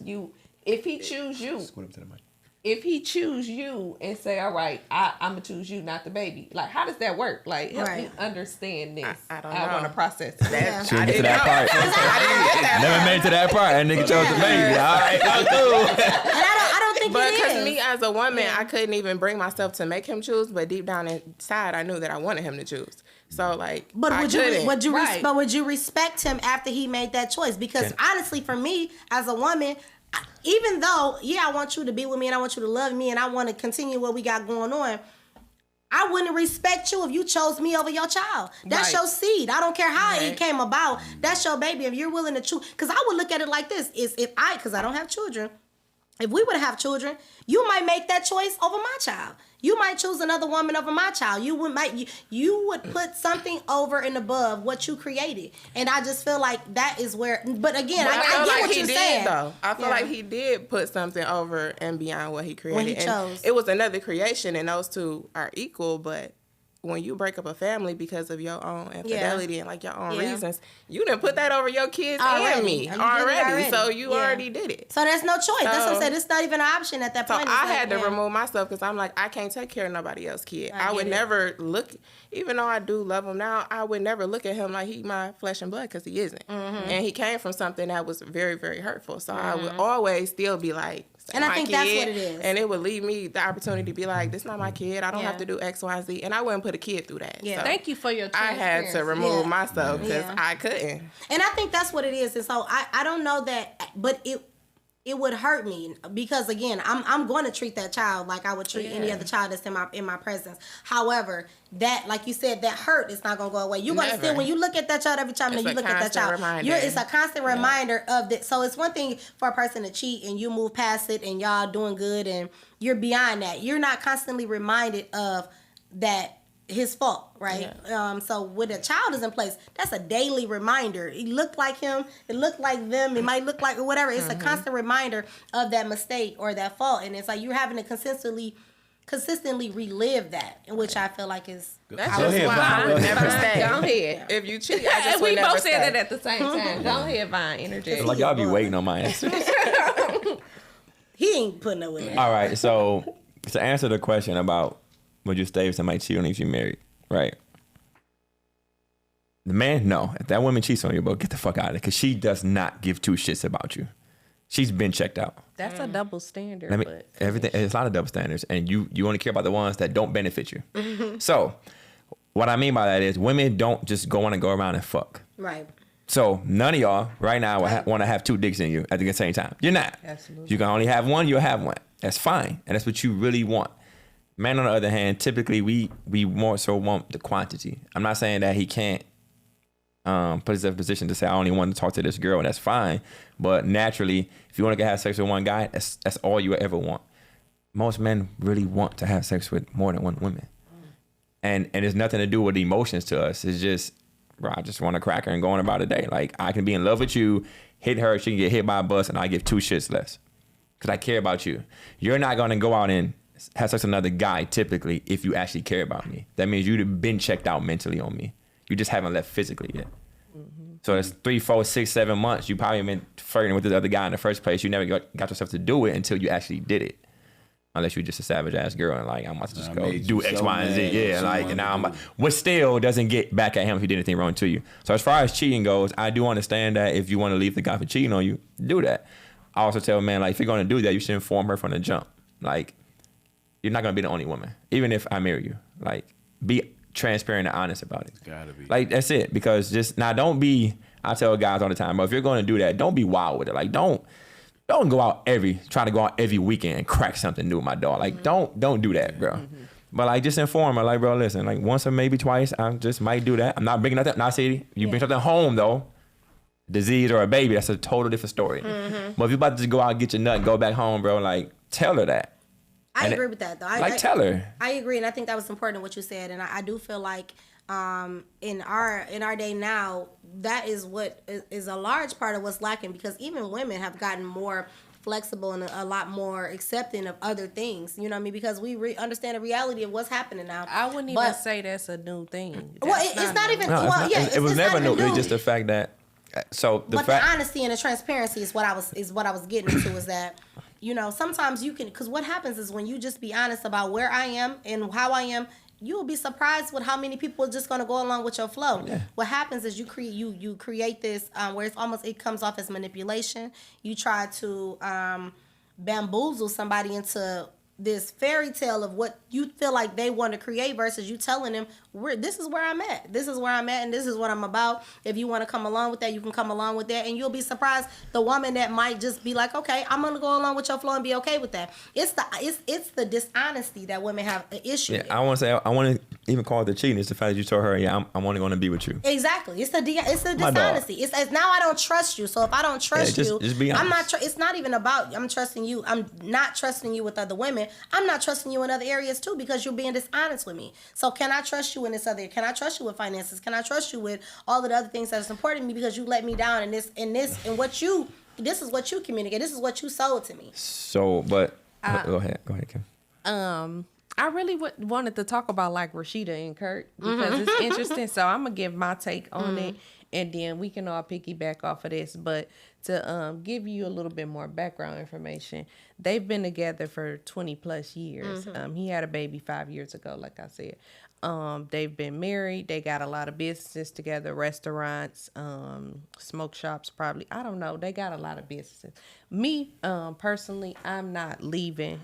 if he choose you, Scoot up to the mic. if he choose you and say, all right, I'm gonna choose you, not the baby. Like, how does that work? Like, help me understand this. I don't know. I want to process it. That, She I didn't get to didn't that know. part. I didn't get that. Never made it to that part. And nigga chose the baby. All right, cool. And I don't think But it because is. me as a woman, I couldn't even bring myself to make him choose. But deep down inside, I knew that I wanted him to choose. So like, But I would couldn't. you Right. but would you respect him after he made that choice? Because honestly, for me as a woman, even though I want you to be with me and I want you to love me and I want to continue what we got going on, I wouldn't respect you if you chose me over your child. That's Right. your seed. I don't care how it Right. came about. That's your baby. If you're willing to choose, because I would look at it like this: because I don't have children. If we would have children, you might make that choice over my child. You might choose another woman over my child. You would put something over and above what you created. And I just feel like that is where. But again, But I feel get like what he you're did, saying. though. I feel Yeah. like he did put something over and beyond what he created. When he And chose. it was another creation, and those two are equal. But when you break up a family because of your own infidelity and like your own Yeah. reasons, you didn't put that over your kids Already. and me You did it already. already. So you Yeah. already did it. So there's no choice. That's what I So- said. It's not even an option at that So point. I It's like, had to yeah. remove myself because I'm like, I can't take care of nobody else's kid. I I would get it. never look, even though I do love him now, I would never look at him like he my flesh and blood because he isn't. Mm-hmm. And he came from something that was very, very hurtful. So I would always still be like, And I my think kid. that's what it is. And it would leave me the opportunity to be like, this not my kid. I don't Yeah. have to do X, Y, and Z. And I wouldn't put a kid through that. Yeah. So Thank you for your I had to transparency. remove Yeah. myself because Yeah. I couldn't. And I think that's what it is. And so I don't know that, but it would hurt me because again, I'm going to treat that child like I would treat any other child that's in my presence. However, that, like you said, that hurt is not going to go away. You're going to Never. still, when you look at that child every time that It's you a look at that constant child, reminder. it's a constant reminder of that. So it's one thing for a person to cheat and you move past it and y'all doing good and you're beyond that. You're not constantly reminded of that his fault, right? So when a child is in place, that's a daily reminder. It looked like him, it looked like them, it might look like whatever. It's a constant reminder of that mistake or that fault, and it's like you're having to consistently relive that, which I feel like is. That's Go just ahead, why Vine. I would never stay. Go ahead. If you cheat, I just And would we never both stay. said that at the same time. Go ahead, Vine. Interject. Like y'all be waiting on my answer. He ain't putting up with it. All right, so to answer the question about would you stay if somebody cheat on you if you married, right? The man, no. If that woman cheats on you, bro, get the fuck out of it because she does not give two shits about you. She's been checked out. That's a double standard. Let me, but everything. It's a lot of double standards, and you only care about the ones that don't benefit you. So, what I mean by that is, women don't just want to go around and fuck. Right. So none of y'all right now want to have two dicks in you at the same time. You're not. Absolutely. You can only have one. You'll have one. That's fine, and that's what you really want. Man, on the other hand, typically we more so want the quantity. I'm not saying that he can't put himself in a position to say I only want to talk to this girl, and that's fine. But naturally, if you want to have sex with one guy, that's all you ever want. Most men really want to have sex with more than one woman, and it's nothing to do with emotions to us. It's just, bro, I just want to crack her and go on about a day. Like I can be in love with you, hit her, she can get hit by a bus, and I give two shits less because I care about you. You're not gonna go out and have sex with another guy typically if you actually care about me. That means you'd have been checked out mentally on me. You just haven't left physically yet. So it's 3, 4, 6, 7 months. You probably been flirting with this other guy in the first place. You never got yourself to do it until you actually did it. Unless you're just a savage ass girl and like I'm about to just I go made do you X, so Y, and Z. mad. Yeah, So like much and now I'm to like, do. what still doesn't get back at him if he did anything wrong to you. So as far as cheating goes, I do understand that if you want to leave the guy for cheating on you, do that. I also tell a man like if you're gonna do that, you should inform her from the jump. Like you're not gonna be the only woman, even if I marry you. Like be transparent and honest about it. Gotta be. Like that's it. Because just now, don't be. I tell guys all the time, but if you're going to do that, don't be wild with it. Like don't go out try to go out every weekend and crack something new with my dog. Like don't do that, bro. But like just inform her, like bro, listen, like once or maybe twice, I just might do that. I'm not bringing nothing. Not saying you bring something home though, disease or a baby, that's a total different story. But if you about to just go out and get your nut and go back home, bro, like tell her that. I agree with that though. Tell her. I agree, and I think that was important what you said, and I do feel like in our day now, that is what is a large part of what's lacking because even women have gotten more flexible and a lot more accepting of other things. You know what I mean? Because we understand the reality of what's happening now. I wouldn't even say that's a new thing. Well, it's not even. No, Well, yeah, it was it's never not even new. It's just the fact that So the honesty and the transparency is what I was getting into, is that, you know, sometimes you can, because what happens is when you just be honest about where I am and how I am, you will be surprised with how many people are just going to go along with your flow. Yeah. What happens is you create this where it's almost, it comes off as manipulation. You try to bamboozle somebody into this fairy tale of what you feel like they want to create versus you telling them, this is where I'm at. This is where I'm at and this is what I'm about. If you want to come along with that, you can come along with that. And you'll be surprised the woman that might just be like, okay, I'm going to go along with your flow and be okay with that. It's the dishonesty that women have an issue with. I want to even call it the cheating. It's the fact that you told her, I'm only going to be with you. Exactly. It's the dishonesty. It's now I don't trust you. So if I don't trust you, just be honest. I'm not. It's not even about I'm trusting you. I'm not trusting you with other women. I'm not trusting you in other areas too because you're being dishonest with me. So can I trust you in this other? Can I trust you with finances? Can I trust you with all of the other things that's important to me because you let me down in this and what you. This is what you communicate. This is what you sold to me. So, but go ahead, Kim. I really wanted to talk about like Rasheeda and Kirk because it's interesting. So I'm gonna give my take on it, and then we can all piggyback off of this. But to give you a little bit more background information, they've been together for 20 plus years. He had a baby 5 years ago, like I said. They've been married. They got a lot of businesses together, restaurants, smoke shops, probably. I don't know. They got a lot of businesses. Me, personally, I'm not leaving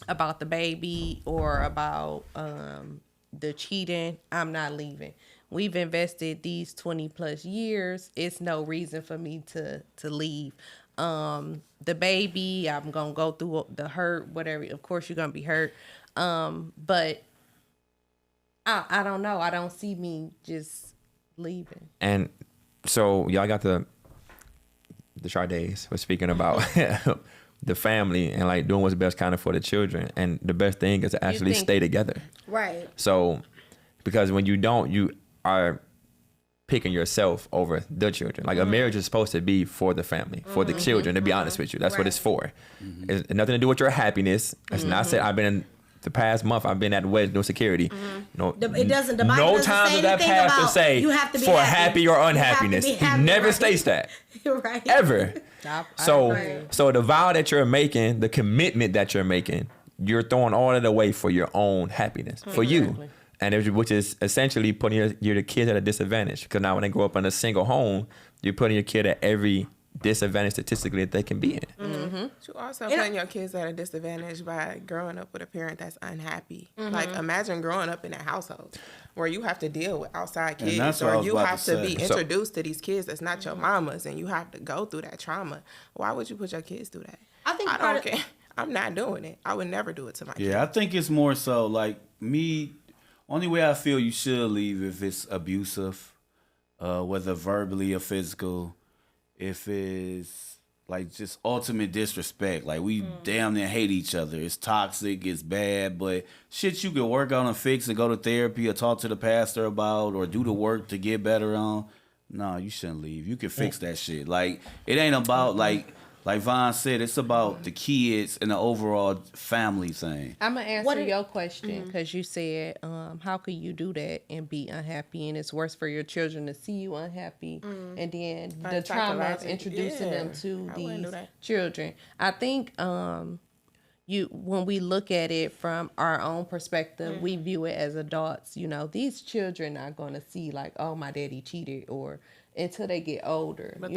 about the baby or about the cheating. I'm not leaving. We've invested these 20 plus years. It's no reason for me to leave. The baby, I'm going to go through the hurt, whatever. Of course, you're going to be hurt. But I don't know. I don't see me just leaving. And so y'all got the Shardaes was speaking about the family and like doing what's best kind of for the children. And the best thing is to actually stay together. Right. So, because when you don't, you are picking yourself over the children. Like a marriage is supposed to be for the family, for the children, to be honest with you. That's what it's for. It's nothing to do with your happiness. It's not said, I've been in the past month, I've been at weddings, no security. No, it doesn't. The Bible no doesn't time say does that anything pass to about say you have to be for happy or unhappiness. You have to be happy, He never right. states that. Right. Ever. So So the vow that you're making, the commitment that you're making, you're throwing all of it away for your own happiness, for you. And which is essentially putting your kids at a disadvantage. Because now when they grow up in a single home, you're putting your kid at every disadvantage statistically that they can be in. You also putting your kids at a disadvantage by growing up with a parent that's unhappy. Like imagine growing up in a household where you have to deal with outside kids, or you have to be introduced to these kids that's not your mama's, and you have to go through that trauma. Why would you put your kids through that? I don't care. I'm not doing it. I would never do it to my kids. Yeah, I think it's more so like me. Only way I feel you should leave if it's abusive, whether verbally or physical. If it's like just ultimate disrespect, like we damn near hate each other. It's toxic, it's bad, but shit you can work on and fix and go to therapy or talk to the pastor about or do the work to get better on. No, you shouldn't leave. You can fix that shit. Like it ain't about like Vaughn said, it's about the kids and the overall family thing. I'm going to answer your question because you said, how could you do that and be unhappy? And it's worse for your children to see you unhappy. And then the trauma of introducing them to these children. I think when we look at it from our own perspective, we view it as adults. You know, these children are going to see like, oh, my daddy cheated, or until they get older, but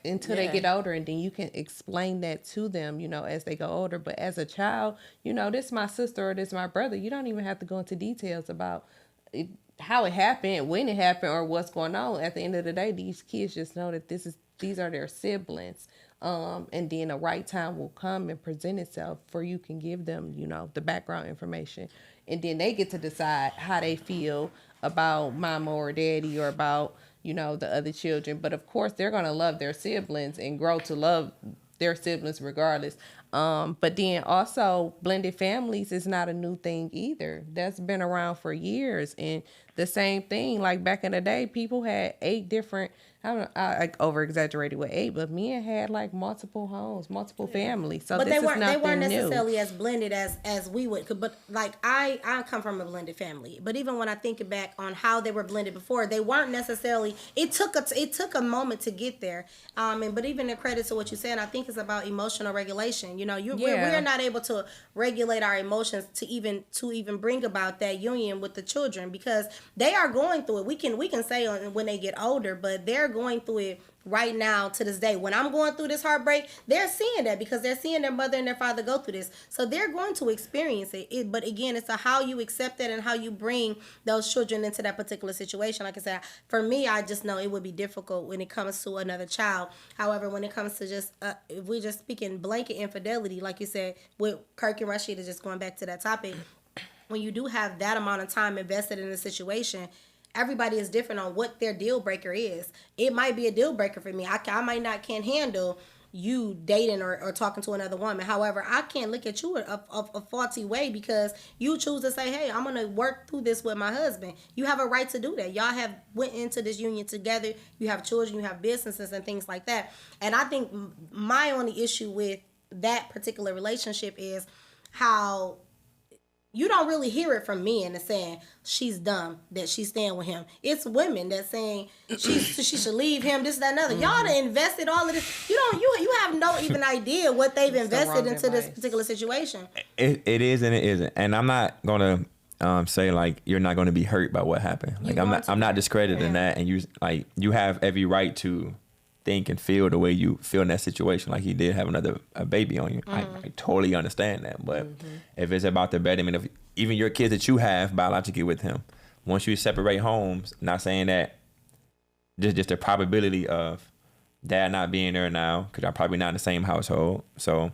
until they get older, and then you can explain that to them, you know, as they go older. But as a child, you know, this is my sister or this is my brother. You don't even have to go into details about how it happened, when it happened, or what's going on. At the end of the day, these kids just know that these are their siblings. And then the right time will come and present itself for you can give them, you know, the background information. And then they get to decide how they feel about mama or daddy or about, you know, the other children. But of course, they're going to love their siblings and grow to love their siblings regardless. But then also blended families is not a new thing either. That's been around for years. And the same thing, like back in the day, people had 8 different, I over exaggerated with 8, but men had like multiple homes, multiple families. So but this they weren't new. necessarily as blended as we would. But like I come from a blended family. But even when I think back on how they were blended before, they weren't necessarily. It took a moment to get there. But even the credit to what you said, I think it's about emotional regulation. You know, we're not able to regulate our emotions to even bring about that union with the children, because they are going through it. We can say when they get older, but they're going through it right now to this day. When I'm going through this heartbreak, they're seeing that because they're seeing their mother and their father go through this. So they're going to experience it. But again, it's how you accept it and how you bring those children into that particular situation. Like I said, for me, I just know it would be difficult when it comes to another child. However, when it comes to just, if we're just speaking blanket infidelity, like you said, with Kirk and Rasheeda, just going back to that topic, when you do have that amount of time invested in a situation, everybody is different on what their deal breaker is. It might be a deal breaker for me. I might not can't handle you dating or talking to another woman. However, I can't look at you a faulty way because you choose to say, hey, I'm going to work through this with my husband. You have a right to do that. Y'all have went into this union together. You have children, you have businesses and things like that. And I think my only issue with that particular relationship is how you don't really hear it from men that's saying she's dumb, that she's staying with him. It's women that's saying she should leave him, this, that, and other. Y'all done invested all of this. You have no even idea what they've invested into this particular situation. It is and it isn't. And I'm not gonna say like you're not gonna be hurt by what happened. Like I'm not discrediting that. And you have every right to think and feel the way you feel in that situation. Like he did have a baby on you. I totally understand that. But if it's about the betterment of even your kids that you have biologically with him, once you separate homes, not saying that, just the probability of dad not being there now, because y'all probably not in the same household. So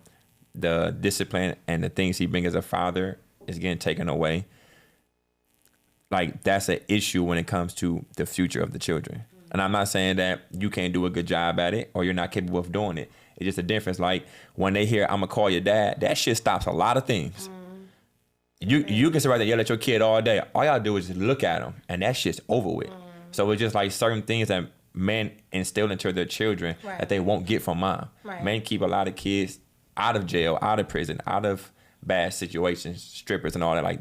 the discipline and the things he brings as a father is getting taken away. Like that's an issue when it comes to the future of the children. And I'm not saying that you can't do a good job at it or you're not capable of doing it. It's just a difference. Like when they hear, I'm going to call your dad, that shit stops a lot of things. You can sit right there and yell at your kid all day. All y'all do is just look at them and that shit's over with. So it's just like certain things that men instill into their children that they won't get from mom. Men keep a lot of kids out of jail, out of prison, out of bad situations, strippers and all that. Like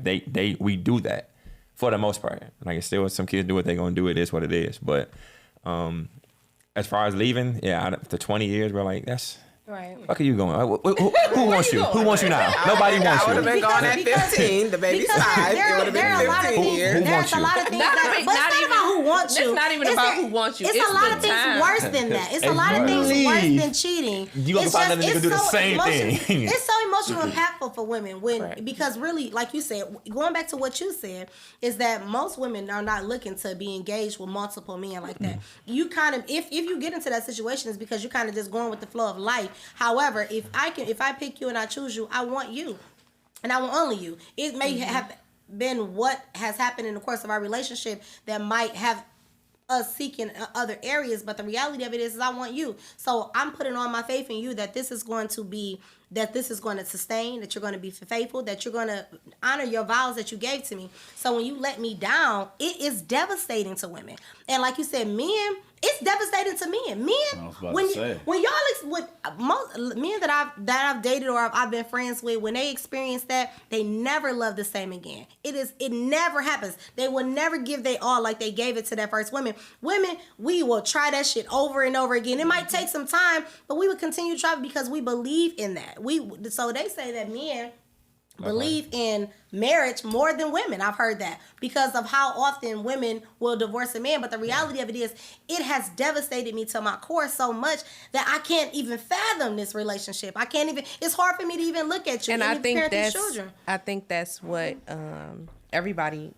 we do that for the most part. Like it's still some kids do what they're going to do. It is what it is. But as far as leaving, after 20 years, we're like, that's right. Fuck are you going? Who wants you? Who wants you now? Nobody wants you. I would have been gone at 15. The baby's 5. It would have been 15 years. There's a lot of things. But it's not about who wants you. It's not even about who wants you. It's a lot of things worse than that. It's a lot of things worse than cheating. You gonna find another nigga do the same thing. It's so emotionally impactful for women because really, like you said, going back to what you said, is that most women are not looking to be engaged with multiple men like that. You kind of, if you get into that situation, it's because you're kind of just going with the flow of life. However, if I pick you and I choose you, I want you, and I want only you. It may have been what has happened in the course of our relationship that might have us seeking other areas, but the reality of it is I want you. So I'm putting on my faith in you that this is going to sustain, that you're going to be faithful, that you're going to honor your vows that you gave to me. So when you let me down, it is devastating to women. And like you said, men, it's devastating to men. Men, when y'all with most men that I've dated or I've been friends with, when they experience that, they never love the same again. It never happens. They will never give their all like they gave it to that first woman. Women, we will try that shit over and over again. It might take some time, but we would continue to try because we believe in that. So they say that men believe in marriage more than women. I've heard that because of how often women will divorce a man. But the reality of it is, it has devastated me to my core so much that I can't even fathom this relationship. It's hard for me to even look at you and I think that's what everybody.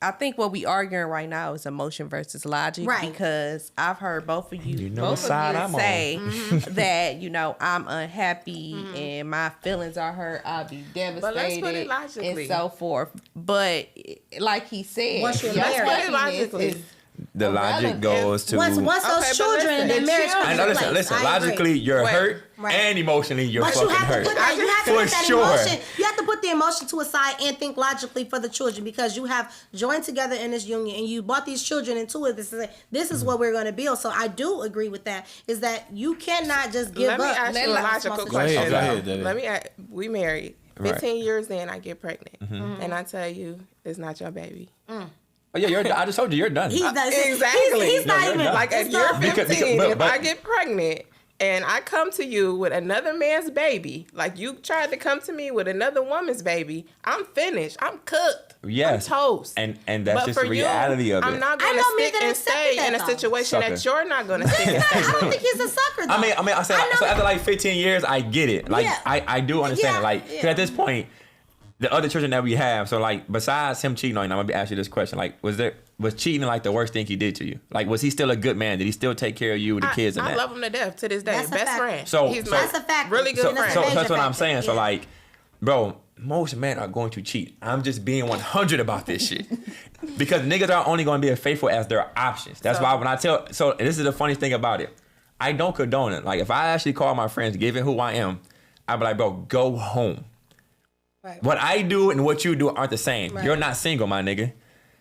I think what we arguing right now is emotion versus logic, because I've heard both of you say that I'm unhappy and my feelings are hurt. I'll be devastated, but let's put it logically and so forth. But like he said, once you're married, is the logic goes to Once those but children and their marriage comes I into know. place. Listen. I agree. Logically, you're Right. hurt, Right. and emotionally, you're But fucking you have hurt. to put that, For sure. emotion. You have to put the emotion to a side and think logically for the children, because you have joined together in this union and you brought these children into it. This is what we're going to build. So I do agree with that. Is that you cannot just give Let me up. ask you a logical Go ahead, question. go ahead, David. Let me ask, we married. Right. 15 years in, I get pregnant. And I tell you, it's not your baby. Oh yeah, I just told you you're done. He's done. Exactly. He's not you're even done. Like at it's year not- 15, but- if I get pregnant and I come to you with another man's baby, like you tried to come to me with another woman's baby, I'm finished. I'm cooked. Yes. I'm toast. And that's But just for the reality you, of it. I'm not I going to know men stick that and accepted stay that, in a though. situation Sucker. that you're not going to stick and stay I don't with. think he's a sucker though. I mean, I said I know so that- after like 15 years, I get it. Like Yeah. I do understand. Yeah, Like 'cause yeah. at this point, the other children that we have. So like besides him cheating on you, I'm gonna ask you this question: like, was cheating like the worst thing he did to you? Like, was he still a good man? Did he still take care of you, the kids, and I that? love him to death to this day. That's a Best fact. friend. So- He's so- my That's a fact. really good So- friend. So Major that's what I'm factor, saying. So yeah. like, bro, most men are going to cheat. I'm just being 100 about this shit. Because niggas are only going to be as faithful as their options. That's So- why when I tell, so this is the funniest thing about it. I don't condone it. Like if I actually call my friends, given who I am, I'd be like, bro, go home. Right. What I do and what you do aren't the same. Right. You're not single, my nigga.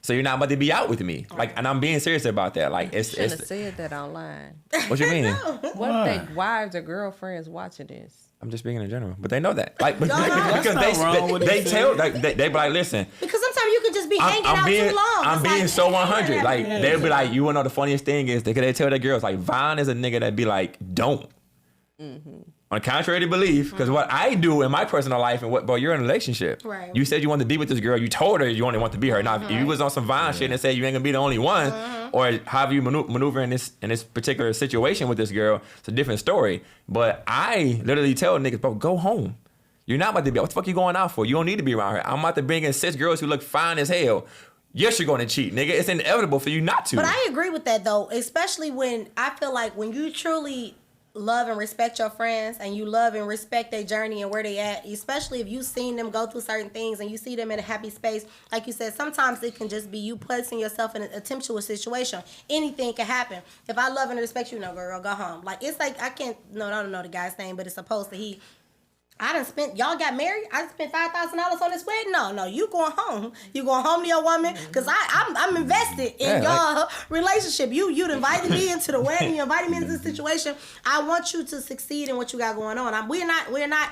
So you're not about to be out with me. Like, and I'm being serious about that. Like, it's Shouldn't have said that online. what you mean? What if they wives or girlfriends watching this? I'm just speaking in general, but they know that. Like, Y'all know. because That's not wrong with they it. tell, like, they be like, listen, Because sometimes you can just be hanging out being, too long. I'm It's being like, so 100. Like, yeah. they'll be like, you wanna know the funniest thing is, they tell their girls, like, Vaughn is a nigga that be like, don't. On contrary to belief, because what I do in my personal life and what, bro, you're in a relationship. Right. You said you wanted to be with this girl. You told her you only want to be her. Now, if you was on some Vaughn shit and said you ain't gonna be the only one, or however you maneuver in this particular situation with this girl, it's a different story. But I literally tell niggas, bro, go home. You're not about to be. What the fuck you going out for? You don't need to be around her. I'm about to bring in 6 girls who look fine as hell. Yes, you're going to cheat, nigga. It's inevitable for you not to. But I agree with that though, especially when I feel like when you truly love and respect your friends and you love and respect their journey and where they at, especially if you've seen them go through certain things and you see them in a happy space, like you said, sometimes it can just be you placing yourself in a tempestuous situation. Anything can happen. If I love and respect you, no girl, go home. Like it's like I don't know the guy's name, but it's supposed to I done spent, y'all got married, I spent $5,000 on this wedding. No, you going home. You going home to your woman, because I'm invested in y'all relationship. You invited me into the wedding, you invited me into this situation. I want you to succeed in what you got going on. We're not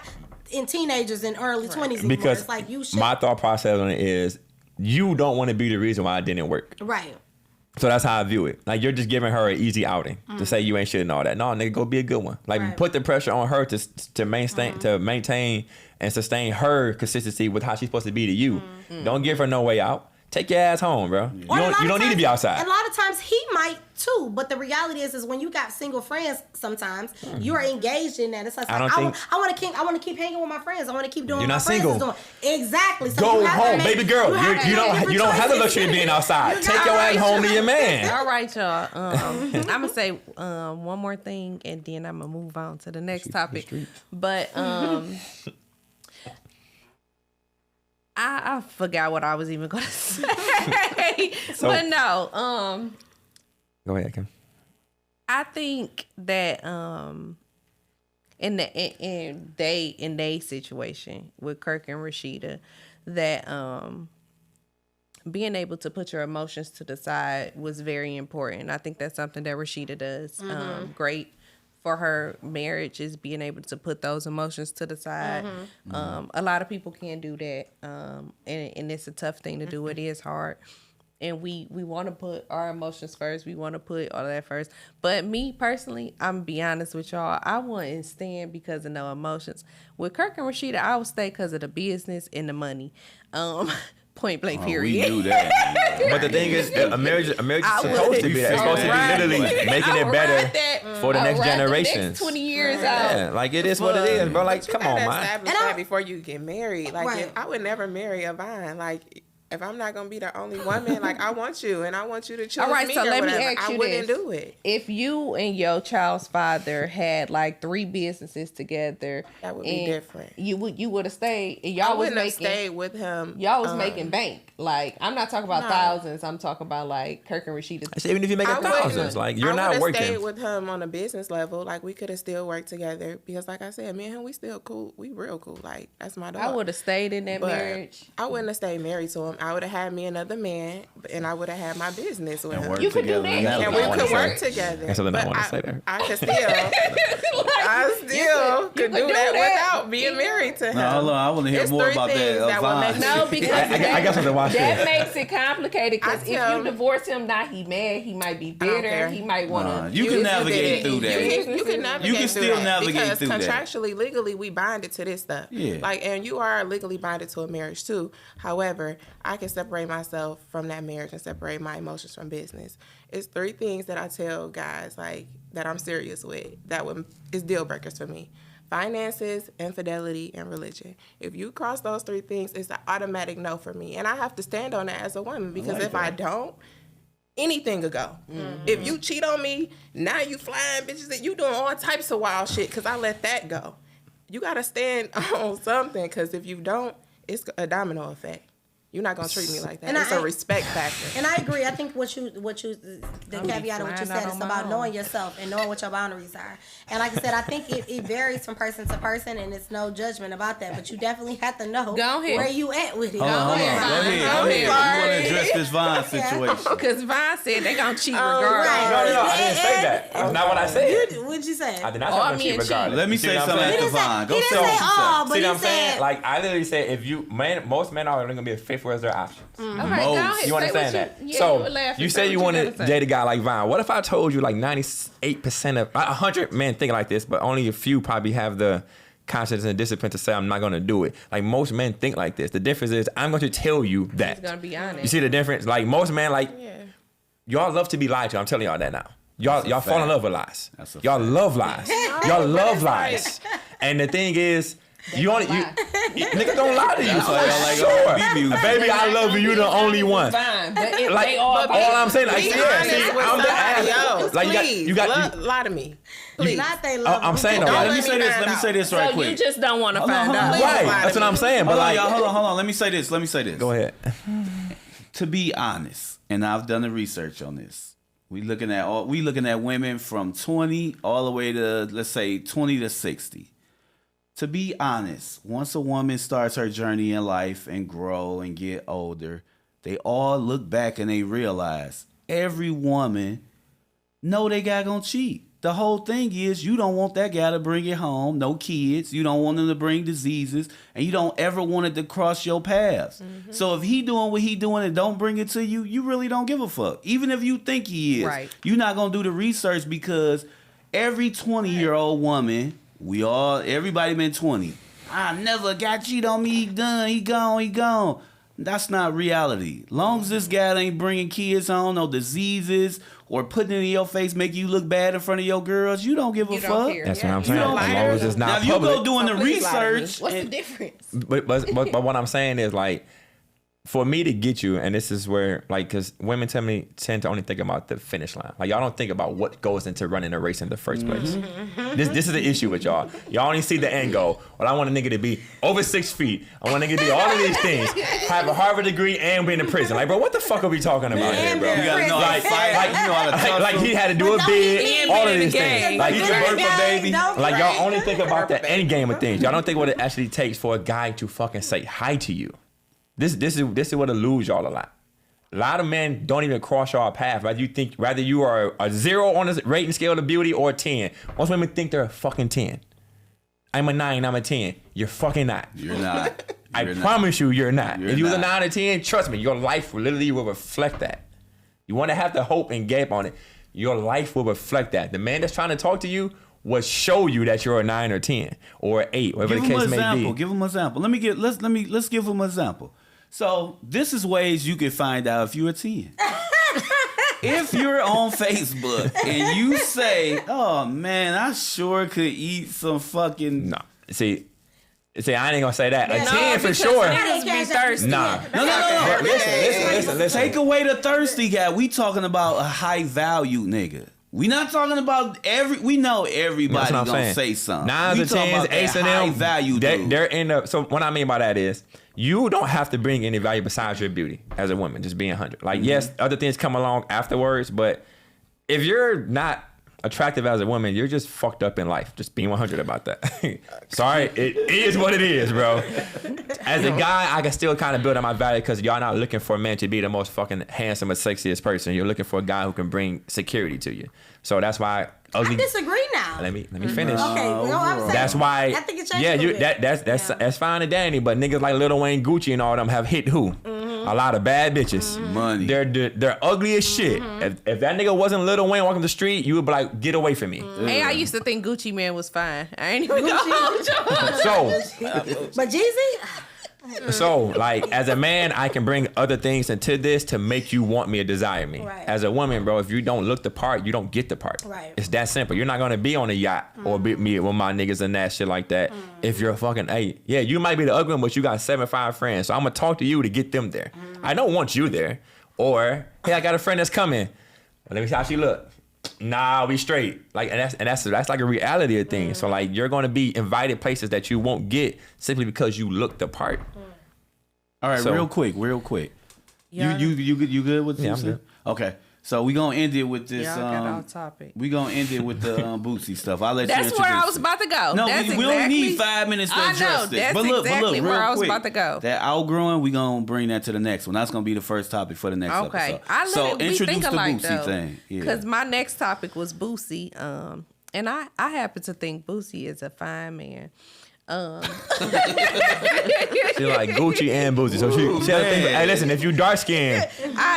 in teenagers in early 20s anymore. because It's like you should. my thought process on it is, you don't want to be the reason why it didn't work. Right. So that's how I view it. Like, you're just giving her an easy outing to say you ain't shit and all that. No, nigga, go be a good one. Like, Right. put the pressure on her to maintain and sustain her consistency with how she's supposed to be to you. Don't give her no way out. Take your ass home, bro. You Or a lot don't of need to be times- outside. And a lot of times he might too, but the reality is when you got single friends, sometimes you are engaged in that. It's like I don't think- I want to keep hanging with my friends. I want to keep doing You're what my not friends single. is doing. Exactly. So Go you have to home, make- baby girl. have to You make don't different have the choices. luxury of being outside. You Take got your it. ass home to your man. All right, y'all. I'm gonna say one more thing, and then I'm gonna move on to the next topic. But I forgot what I was even gonna say. But no, Go ahead, Kim. I think that in their situation with Kirk and Rasheeda, that being able to put your emotions to the side was very important. I think that's something that Rasheeda does great for her marriage, is being able to put those emotions to the side. A lot of people can't do that, and it's a tough thing to do. It is hard. And we want to put our emotions first. We want to put all of that first. But me personally, I'm going to be honest with y'all. I wouldn't stand because of no emotions. With Kirk and Rasheeda, I would stay because of the business and the money. Point blank, period. We do that. But the thing is, a marriage is I supposed would- to be that. It's supposed to Right. be literally making I it would better ride that for the I next would ride the generations. next 20 years Yeah, out. like it is what it is, bro. Like, You come gotta on, man. establish And that before you get married. Like, Right. I would never marry a Vine. Like, if I'm not gonna be the only woman, like I want you and I want you to choose All right, me so or let me whatever, ask you I wouldn't this. do it. If you and your child's father had like 3 businesses together, That would be and different. You would have stayed. And I y'all was wouldn't have making. stayed with him. Y'all was making bank. Like I'm not talking about No. thousands. I'm talking about like Kirk and Rasheeda. I said, even if you make I wouldn't- thousands, like you're I not would've working. stayed with him on a business level. Like we could have still worked together because, like I said, me and him, we still cool. We real cool. Like that's my dog. I would have stayed in that But marriage. I wouldn't have stayed married to him. I would have had me another man, and I would have had my business with And him. work You could do together. that. And that And was we all I could wanna work say. together. That's something I But wanna say there. I could still, I still could do that without being married to him. No, hold on. I want to hear It's more 3 about things that. that will Vaughn. make No, because I got something to watch that there. makes it complicated. Because I if tell you him- divorce him, now he mad. He might be don't bitter. care. He might want to. You can navigate through that. You can navigate You can through still that navigate because through that. contractually, legally, we binded to this stuff. Yeah. Like, and you are legally binded to a marriage too. However, I can separate myself from that marriage and separate my emotions from business. It's 3 things that I tell guys like that I'm serious with that is deal breakers for me. Finances, infidelity, and religion. If you cross those 3 things, it's an automatic no for me. And I have to stand on that as a woman because like if I that. don't, anything could go. If you cheat on me, now you flying bitches that you doing all types of wild shit because I let that go. You got to stand on something because if you don't, it's a domino effect. You're not gonna treat me like that. And It's I- a respect factor. And I agree. I think the caveat of what you flying out said is on my about own. knowing yourself and knowing what your boundaries are. And like I said, I think it varies from person to person, and it's no judgment about that. But you definitely have to know Go ahead. where you at with it. Hold on. Go ahead. Go Go ahead. ahead. You want to address this Vaughn Yeah. situation? Because Vaughn said they gonna cheat right. regardless. No, I didn't say that. That's not what I said. What'd you say? I did not Oh, say I I'm mean, cheap regardless. Let me You see say what I'm something saying? after He didn't say- Vaughn. Go he didn't tell say what you all, said. but See he what I'm saying? said- Like I literally said, if you most men are only gonna be faithful as their options. Okay, Most. go ahead. You Say understand what that? Yeah, So were laughing. you say you want to date a guy like Vaughn. What if I told you like 98% of 100 men think like this, but only a few probably have the conscience and discipline to say I'm not going to do it. Like most men think like this. The difference is I'm going to tell you that. He's gonna be honest. You see the difference? Like most men, like Yeah. y'all love to be lied to. I'm telling y'all that now. Y'all fall in fact. love with lies. That's a Y'all fact. love lies. Y'all love it's lies. And the thing is, you only lie. niggas don't lie to you. That's why y'all like Sure. R&B music. Baby, I love you. You the only one. Fine, but if Like they all all I'm saying, like Be yeah, honest see, with I'm the somebody ass. else. Like Please, you got. lie to me. Please. Not they love. I'm saying Don't though, Let let me me say this. find Let me out. say this so right you quick. just don't want to Hold on, find hold on. out. Please right. lie to That's what me. I'm saying. But Hold on, like, y'all. Hold on. Let me say this. go ahead. To be honest, and I've done the research on this. We looking at women from 20 all the way to, let's say, 20 to 60. To be honest, once a woman starts her journey in life and grow and get older, they all look back and they realize every woman know they guy gonna cheat. The whole thing is you don't want that guy to bring it home, no kids. You don't want them to bring diseases, and you don't ever want it to cross your paths. So if he doing what he doing and don't bring it to you, you really don't give a fuck. Even if you think he is, Right. you're not gonna do the research because every 20-year-old woman, everybody been 20. I never got cheat on me. He done. He gone. That's not reality. Long as this guy ain't bringing kids home, no diseases, or putting it in your face, making you look bad in front of your girls, you don't give a You fuck. don't care. That's Yeah. what I'm You saying. don't As long care. as it's Now, not if you public. go doing the So please lie to me. research, What's the and- difference? But what I'm saying is like, for me to get you, and this is where like, because women tend to only think about the finish line. Like y'all don't think about what goes into running a race in the first place. This is the issue with y'all. Y'all only see the end goal. Well, I want a nigga to be over 6 feet. I want a nigga to be all of these things. Have a Harvard degree and be in the prison. Like, bro, what the fuck are we talking about here, bro? you gotta know how to fight. You know how to tussle. Like he had to do a bid, all of these things. Like He you can can work for baby. like y'all only think about the end game of things. Y'all don't think what it actually takes for a guy to fucking say hi to you. This is what eludes y'all a lot. A lot of men don't even cross y'all path. Whether you are a 0 on the rating scale of beauty or a 10. Most women think they're a fucking 10. I'm a 9, I'm a 10. You're fucking not. You're not. I You're not. promise you're not. You're If you was a not. 9 or 10, trust me, your life literally will reflect that. You want to have the hope and gap on it. Your life will reflect that. The man that's trying to talk to you will show you that you're a 9 or 10 or an 8, whatever Give the him an case may example. be. Give him an example. Let's give him an example. So this is ways you can find out if you're a 10. If you're on Facebook and you say, "Oh man, I sure could eat some fucking," No, see, See, I ain't gonna say that. A No, 10 for because sure. niggas be thirsty. Nah. No. Listen. Take away the thirsty guy. We talking about a high value nigga. We not talking about we know everybody That's what I'm gonna saying. say something. 9s We and talking 10s, about that 8s and high them. value dude. They're in the. So what I mean by that is, you don't have to bring any value besides your beauty as a woman. Just being 100. Like yes, other things come along afterwards, but if you're not attractive as a woman, you're just fucked up in life. Just being 100 about that. Sorry, it is what it is, bro. As a guy, I can still kind of build on my value because y'all not looking for a man to be the most fucking handsome or sexiest person. You're looking for a guy who can bring security to you. So that's why. I disagree now. Let me finish. Okay, I'm saying, That's why. I think it changed Yeah, a little bit. that's fine and dandy. But niggas like Lil Wayne, Gucci, and all them have hit who? A lot of bad bitches. Money. They're ugly as shit. If that nigga wasn't Lil Wayne walking the street, you would be like, get away from me. Hey, I used to think Gucci Man was fine. I ain't even gonna So, But Jeezy, so like as a man, I can bring other things into this to make you want me or desire me. Right. As a woman, bro, if you don't look the part, you don't get the part. Right. It's that simple. You're not gonna be on a yacht or be me with my niggas and that shit like that. If you're a fucking yeah, you might be the ugly one, but you got 7-5 friends. So I'm gonna talk to you to get them there. I don't want you there. Or hey, I got a friend that's coming. Let me see how she look. Nah, we straight. Like, and that's like a reality of things. So like, you're gonna be invited places that you won't get simply because you look the part. All right, So- real quick. Yeah. You good with this? Yeah, I'm good. Okay, so we gonna end it with this. Y'all got off topic. We gonna end it with the Boosie stuff. I'll let you. That's where I introduce was it. about to go. No, that's we don't need 5 minutes to I address know, this. that's But look, exactly real where I was quick, about to go. That outgrowing, we gonna bring that to the next one. That's gonna be the first topic for the next Okay, episode. I let So it, we introduce think the alike Boosie though, thing. because my next topic was Boosie, and I happen to think Boosie is a fine man. She like Gucci and Boosie. So she had to think, hey, listen, if you dark skinned,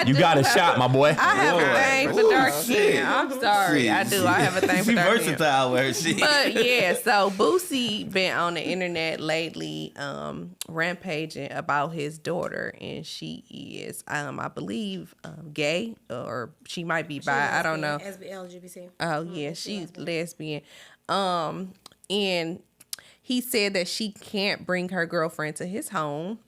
you got a shot, my boy. I have Boy. a thing for dark skin. I'm sorry, I do. I have a thing for She dark skin. versatile with her shit. But yeah, so Boosie been on the internet lately, rampaging about his daughter, and she is, I believe, gay, or she might be bi. I don't know. LGBT. Oh yeah, she's lesbian. And he said that she can't bring her girlfriend to his home.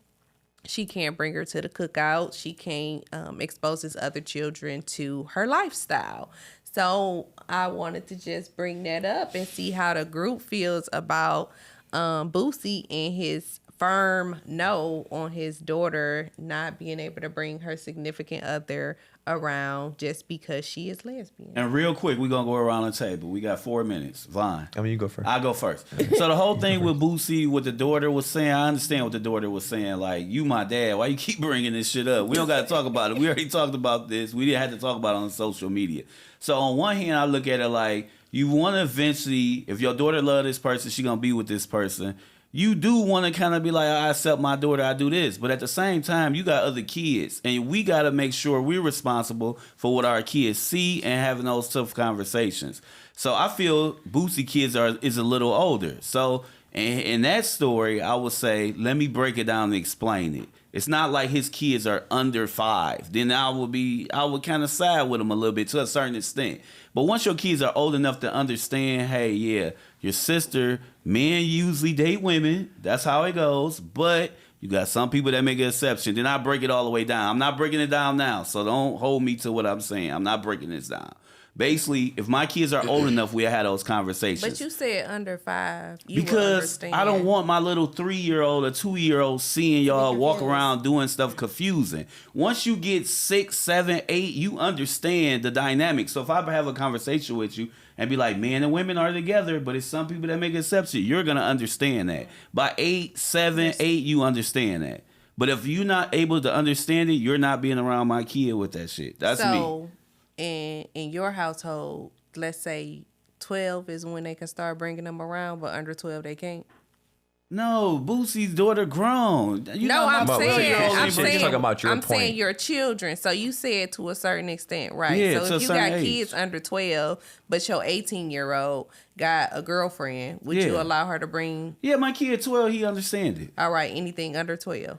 She can't bring her to the cookout. She can't expose his other children to her lifestyle. So I wanted to just bring that up and see how the group feels about Boosie and his firm no on his daughter not being able to bring her significant other around just because she is lesbian. And real quick, we're gonna go around the table. We got 4 minutes. Vaughn. I mean, you go first. I'll go first. So the whole thing with Boosie, what the daughter was saying, I understand what the daughter was saying. Like, you my dad, why you keep bringing this shit up? We don't got to talk about it. We already talked about this. We didn't have to talk about it on social media. So on one hand, I look at it like, you want to eventually, if your daughter love this person, she going to be with this person. You do want to kind of be like, I accept my daughter, I do this. But at the same time, you got other kids. And we got to make sure we're responsible for what our kids see and having those tough conversations. So I feel Boosie kids is a little older. So in that story, I would say, let me break it down and explain it. It's not like his kids are under 5. Then I would kind of side with him a little bit to a certain extent. But once your kids are old enough to understand, hey, yeah, your sister, men usually date women. That's how it goes. But you got some people that make an exception. Then I break it all the way down. I'm not breaking it down now. So don't hold me to what I'm saying. I'm not breaking this down. Basically, if my kids are old enough, we'll have those conversations. But you said under 5. You Because will understand. I don't want my little 3-year-old or 2-year-old seeing y'all walk around doing stuff confusing. Once you get 6, 7, 8, you understand the dynamic. So if I have a conversation with you and be like, men and women are together, but it's some people that make exceptions, you're going to understand that. By 8, 7, 8, you understand that. But if you're not able to understand it, you're not being around my kid with that shit. That's me. So, in your household, let's say 12 is when they can start bringing them around, but under 12 they can't. No, Boosie's daughter grown. You No, know, I'm my saying, 4-year-old I'm ain't saying, talking about your I'm point. saying your children. So you said to a certain extent, right? Yeah, to so a if you certain got age. kids under 12, but your 18-year-old got a girlfriend, would you Yeah. allow her to bring? Yeah, my kid 12, he understand it. All right, anything under 12.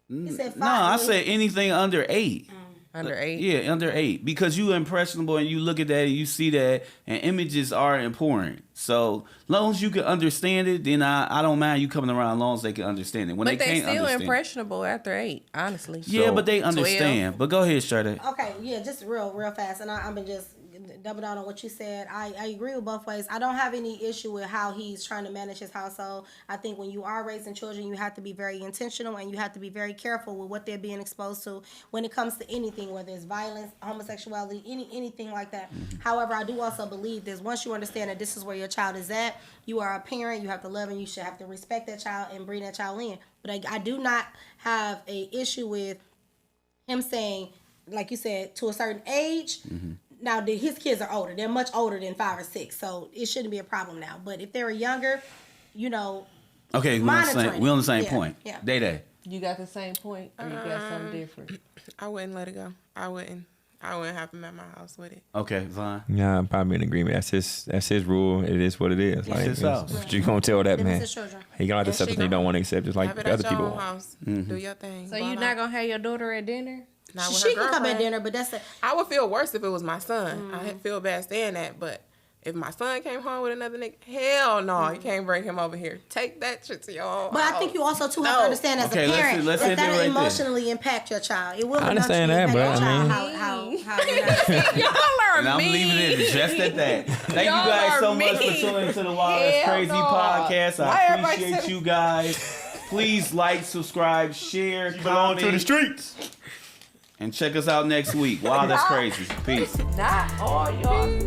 He said 5. No, I said anything under 8. Under 8? Yeah, under 8. Because you impressionable and you look at that and you see that, and images are important. So long as you can understand it, then I don't mind you coming around as long as they can understand it. When But they they can't still understand, impressionable after 8, honestly. yeah, but they understand. 12. But go ahead, Shardae. Okay, yeah, just real fast, and I've been just double down on what you said. I agree with both ways. I don't have any issue with how he's trying to manage his household. I think when you are raising children, you have to be very intentional and you have to be very careful with what they're being exposed to when it comes to anything, whether it's violence, homosexuality, anything like that. However, I do also believe that once you understand that this is where your child is at, you are a parent, you have to love and you should have to respect that child and bring that child in. But I do not have a issue with him saying, like you said, to a certain age. Now, his kids are older. They're much older than 5 or 6, so it shouldn't be a problem now. But if they're younger, you know, Okay, we on the same point. Yeah. Day. You got the same point, or you got something different? I wouldn't let it go. I wouldn't have him at my house with it. Okay, fine. Yeah, I'm probably in agreement. That's his rule. It is what it is. Like, his house. what you gonna tell that Them is man? his children. He gonna have to accept something he don't want to accept, just like Have it the at other your people own want. house. Do your thing. So you're not going to have your daughter at dinner? Not with She her can come at girlfriend. dinner, but I would feel worse if it was my son. I'd feel bad saying that, but if my son came home with another nigga, hell no, you can't bring him over here. Take that shit to your own But house. I think you also too have to understand as Okay, a parent let's that end it that'll right there. emotionally impact your child. It will I understand emotionally that, impact but your I child. mean- How you know. Y'all are And I'm mean. leaving it just at that. Thank you Y'all guys so are much for mean. tuning into the Wild That's Hell Crazy no. podcast. Why I everybody appreciate say- you guys. Please like, subscribe, share, Belong comment, to the streets. and check us out next week. Wow, that's crazy. Peace. Not all y'all.